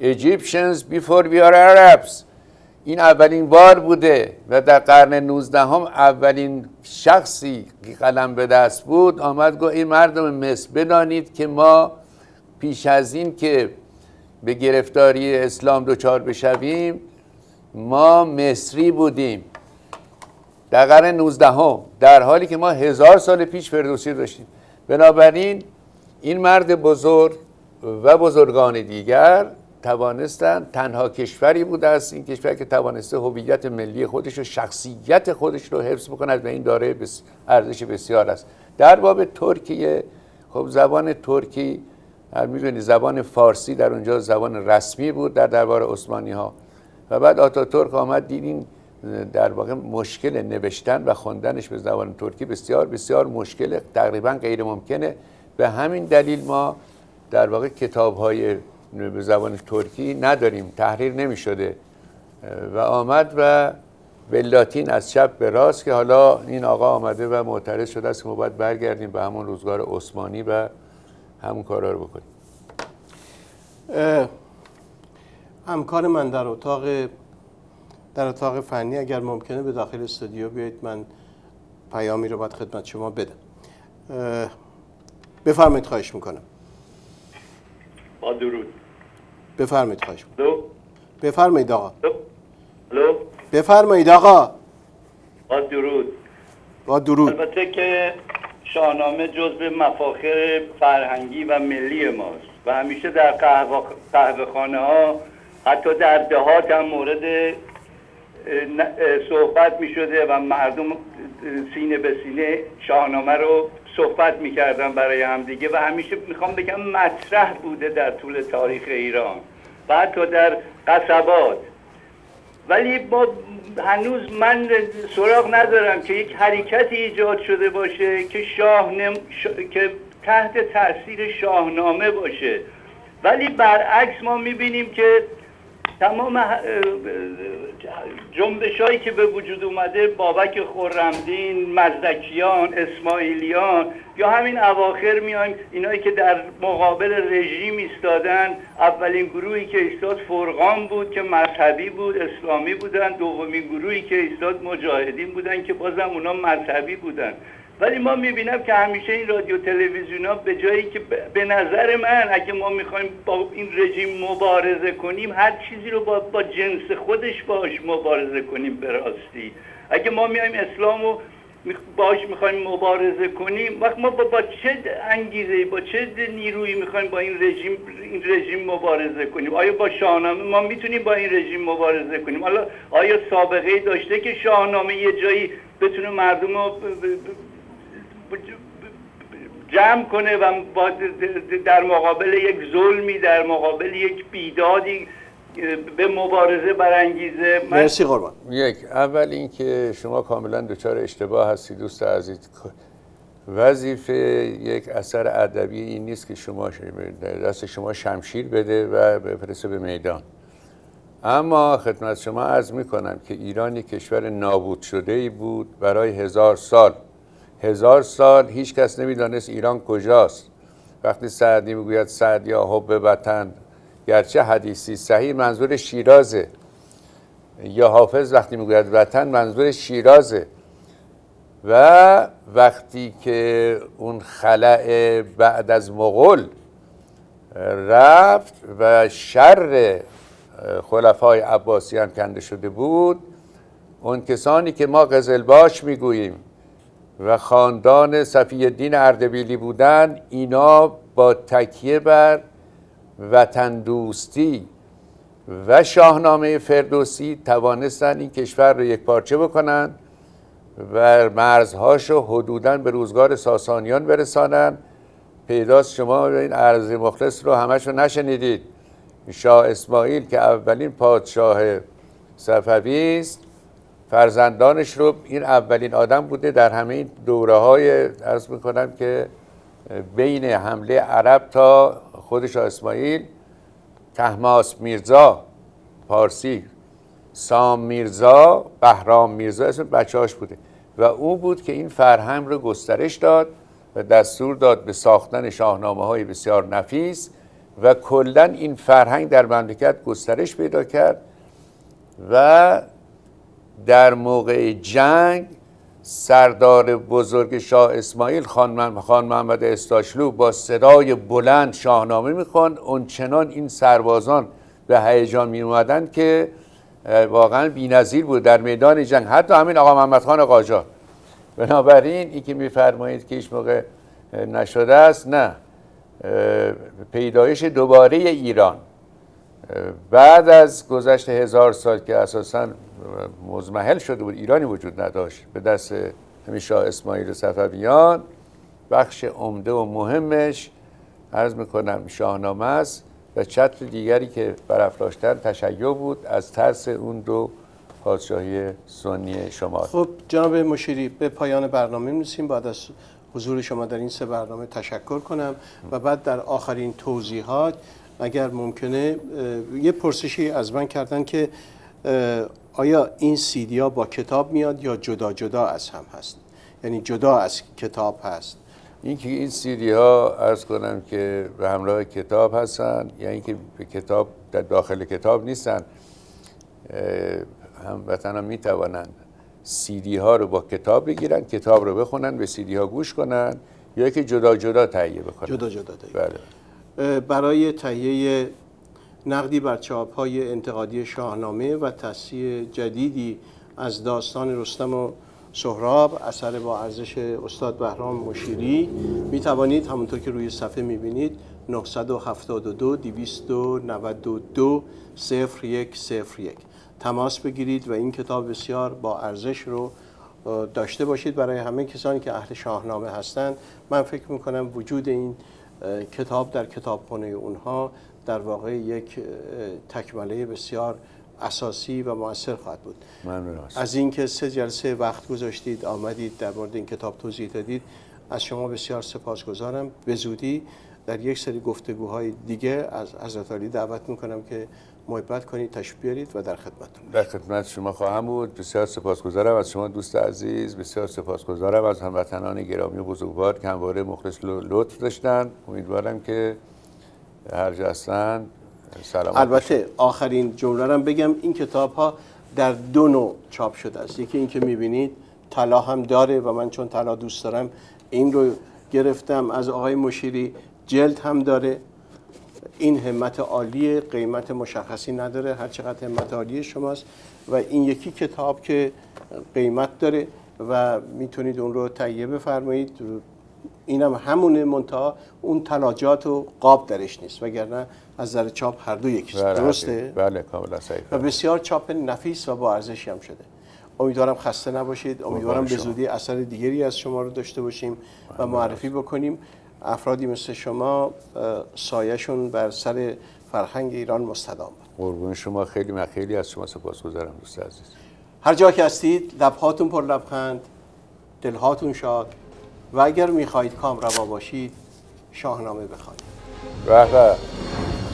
Speaker 4: Egyptians before we are Arabs. این اولین بار بوده و در قرن 19 هم اولین شخصی که قلم به دست بود آمد گفت این مردم مصر بدانید که ما پیش از این که به گرفتاری اسلام دچار بشویم ما مصری بودیم. در قرن 19 هم، در حالی که ما 1000 سال پیش فردوسی داشتیم. بنابراین این مرد بزرگ و بزرگان دیگر توانستند، تنها کشوری بوده است این کشور که توانسته هویت ملی خودش و شخصیت خودش رو حفظ بکند و این دارای ارزش بسیار است. در باب ترکیه، خب زبان ترکی می‌دونید زبان فارسی در اونجا زبان رسمی بود در دربار عثمانی ها و بعد آتاتورک آمد دید این در واقع مشکل نوشتن و خواندنش به زبان ترکی بسیار بسیار مشکل، تقریبا غیر ممکنه. به همین دلیل ما در واقع کتاب‌های به زبان ترکی نداریم، تحریر نمی شده و آمد و به لاتین از چپ به راست که حالا این آقا آمده و معترض شده است که ما باید برگردیم به همون روزگار عثمانی و همون کارا رو بکنیم.
Speaker 2: همکار من در اتاق فنی اگر ممکنه به داخل استودیو بیایید، من پیامی رو باید خدمت شما بدم. بفرمایید، خواهش میکنم.
Speaker 14: با درود.
Speaker 2: بفرمایید، خواهش میکنم.
Speaker 14: الو.
Speaker 2: بفرمایید آقا.
Speaker 14: الو.
Speaker 2: بفرمایید آقا.
Speaker 14: با درود.
Speaker 2: با درود.
Speaker 14: البته که شاهنامه جزو مفاخر فرهنگی و ملی ماست و همیشه در قهوه‌خانه ها حتی در دهات هم مورد صحبت می شده و مردم سینه به سینه شاهنامه رو صحبت می کردن برای همدیگه و همیشه میخوام بگم مطرح بوده در طول تاریخ ایران و حتی در قصبات. ولی با هنوز من سراغ ندارم که یک حرکتی ایجاد شده باشه که که تحت تاثیر شاهنامه باشه. ولی برعکس ما میبینیم که تمام جنبش‌هایی که به وجود اومده، بابک خرمدین، مزدکیان، اسماعیلیان یا همین اواخر میایم اینایی که در مقابل رژیم ایستادن، اولین گروهی که ایستاد فرقان بود که مذهبی بود، اسلامی بودن، دومین گروهی که ایستاد مجاهدین بودن که بازم اونا مذهبی بودن. ولی ما میبینم که همیشه این رادیو تلویزیونا به جایی که به نظر من اگه ما میخوایم با این رژیم مبارزه کنیم، هر چیزی رو با جنس خودش باش مبارزه کنیم. به راستی اگه ما میایم اسلامو باش میخوایم مبارزه کنیم، وقت ما با چه انگیزه‌ای، با چه نیرویی میخوایم با این رژیم مبارزه کنیم؟ آیا با شاهنامه ما میتونیم با این رژیم مبارزه کنیم؟ حالا آیا سابقه داشته که شاهنامه یه جایی بتونه مردم رو جمع کنه و در مقابل یک ظلمی، در مقابل یک بیدادی به مبارزه برانگیزه؟
Speaker 2: مرسی قربان.
Speaker 4: اول اینکه شما کاملا دچار اشتباه هستید دوست عزیز. وظیفه یک اثر ادبی این نیست که شما دست شما شمشیر بده و بفرسته به میدان. اما خدمت شما عرض میکنم که ایران یک کشور نابود شده ای بود برای 1000 سال. 1000 سال هیچ کس نمیدانست ایران کجاست. وقتی سعدی میگوید سعدیا حب وطن، گرچه حدیثی صحیح منظور شیرازه. یا حافظ وقتی میگوید وطن منظور شیرازه. و وقتی که اون خلأ بعد از مغول رفت و شر خلفای عباسی هم کنده شده بود، اون کسانی که ما قزلباش میگوییم و خاندان صفی الدین اردبیلی بودن، اینا با تکیه بر وطن دوستی و شاهنامه فردوسی توانستن این کشور رو یک پارچه بکنن و مرزهاش رو حدوداً به روزگار ساسانیان برسانن. پیداست شما این ارض مخلص رو همش رو نشنیدید. شاه اسماعیل که اولین پادشاه صفوی است، فرزندانش رو این اولین آدم بوده در همه این دوره های عرض میکنم که بین حمله عرب تا خود شاه اسماعیل، طهماسب میرزا پارسی، سام میرزا، بهرام میرزا اسم بچه‌هاش بوده و او بود که این فرهنگ رو گسترش داد و دستور داد به ساختن شاهنامه‌های بسیار نفیس و کلاً این فرهنگ در مملکت گسترش پیدا کرد. و در موقع جنگ سردار بزرگ شاه اسماعیل خان محمد استاشلو با صدای بلند شاهنامه میخوند، اون چنان این سربازان به هیجان می اومدن که واقعا بی‌نظیر بود در میدان جنگ، حتی همین آقا محمد خان قاجار. بنابراین این که میفرمایید که هیچ موقع نشده است، نه، پیدایش دوباره ایران بعد از گذشت 1000 سال که اساساً مزمحل شده بود، ایرانی وجود نداشت، به دست شاه اسماعیل صفویان، بخش عمده و مهمش عرض میکنم شاهنامه است و چتر دیگری که برافراشتن تشیع بود از ترس اون دو پادشاهی سنی شمال.
Speaker 2: خب جناب مشیری، به پایان برنامه می‌رسیم. بعد از حضور شما در این 3 برنامه تشکر کنم و بعد در آخرین توضیحات اگر ممکنه یه پرسشی از من کردن که آیا این CD ها با کتاب میاد یا جدا جدا از هم هست؟ یعنی جدا از کتاب هست؟
Speaker 4: این CD ها عرض کنم که به همراه کتاب هستن، یعنی که به کتاب در داخل کتاب نیستن. هموطنان می توانند CD ها رو با کتاب بگیرن، کتاب رو بخونن، به CD ها گوش کنن، یا که جدا جدا تهیه بکنن.
Speaker 2: جدا جدا تهیه.
Speaker 4: بله.
Speaker 2: برای تهیه نقدی بر چاپ‌های انتقادی شاهنامه و تصحیح جدیدی از داستان رستم و سهراب اثر با ارزش استاد بهرام مشیری می توانید همونطور که روی صفحه می بینید 972 292 0101 تماس بگیرید و این کتاب بسیار با ارزش رو داشته باشید. برای همه کسانی که اهل شاهنامه هستند، من فکر میکنم وجود این کتاب در کتابخانه اونها در واقع یک تکمله بسیار اساسی و مؤثر خواهد بود. از اینکه 3 جلسه وقت گذاشتید آمدید در مورد این کتاب توضیح دادید، از شما بسیار سپاسگزارم. به زودی در یک سری گفتگوهای دیگه از حضرت عالی دعوت میکنم که محبت کنید، تشریف بیارید و در خدمتتون.
Speaker 4: در خدمت شما خواهم بود. بسیار سپاسگزارم از شما دوست عزیز، بسیار سپاسگزارم از هموطنان گرامی و بزرگوار که همواره مخلص لطف داشتن. امیدوارم که هر جا هستن سلامت.
Speaker 2: البته آخرین جمله رو بگم، این کتاب ها در 2 نوع چاپ شده است. یکی این که میبینید طلا هم داره و من چون طلا دوست دارم این رو گرفتم از آقای مشیری. جلد هم داره. این همت عالیه، قیمت مشخصی نداره، هر چقدر همت عالی شماست. و این یکی کتاب که قیمت داره و میتونید اون رو تهیه بفرمایید. اینم همونه، منتها اون تلاجات و قاب درش نیست، وگرنه از نظر چاپ هر دو یکیست. درسته؟
Speaker 4: بله کاملا صحیح.
Speaker 2: و بسیار چاپ نفیس و با ارزشی هم شده. امیدوارم خسته نباشید. امیدوارم به زودی اثر دیگری از شما رو داشته باشیم و معرفی بکنیم. افرادی مثل شما سایه‌شون بر سر فرهنگ ایران مستدام بود.
Speaker 4: قربون شما، خیلی از شما سپاسگزارم دوست عزیز.
Speaker 2: هر جا که هستید لبهاتون پر لبخند، دلهاتون شاد و اگر میخواهید کام روا باشید شاهنامه بخوانید.
Speaker 4: به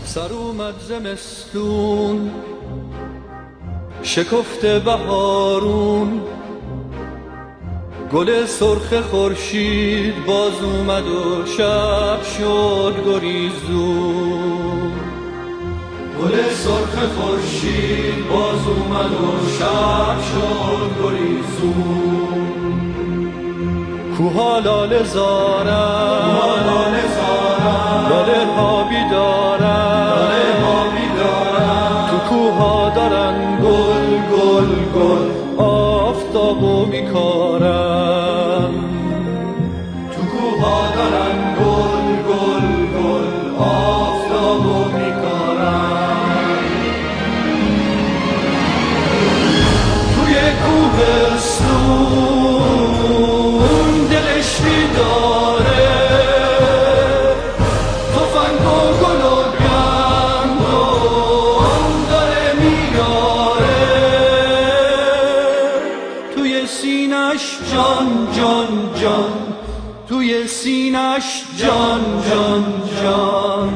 Speaker 1: سر اومد زمستون، شکفته بهارون، گل سرخ خورشید باز اومد و شب شد گریزون. گل سرخ خورشید باز اومد و شب شد گریزون کوها لاله زارن لاله ها بیدارن تو کوها دارن گل گل گل آفتاب و بیکارن تو کوها دارن گل گل گل آفتاب و بیکارن توی کوهستون دلش بیداره تفنگ و گل و گندم داره میاره توی سینش جان جان جان توی سینش جان جان جان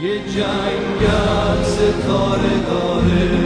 Speaker 1: یه جنگل ستاره داره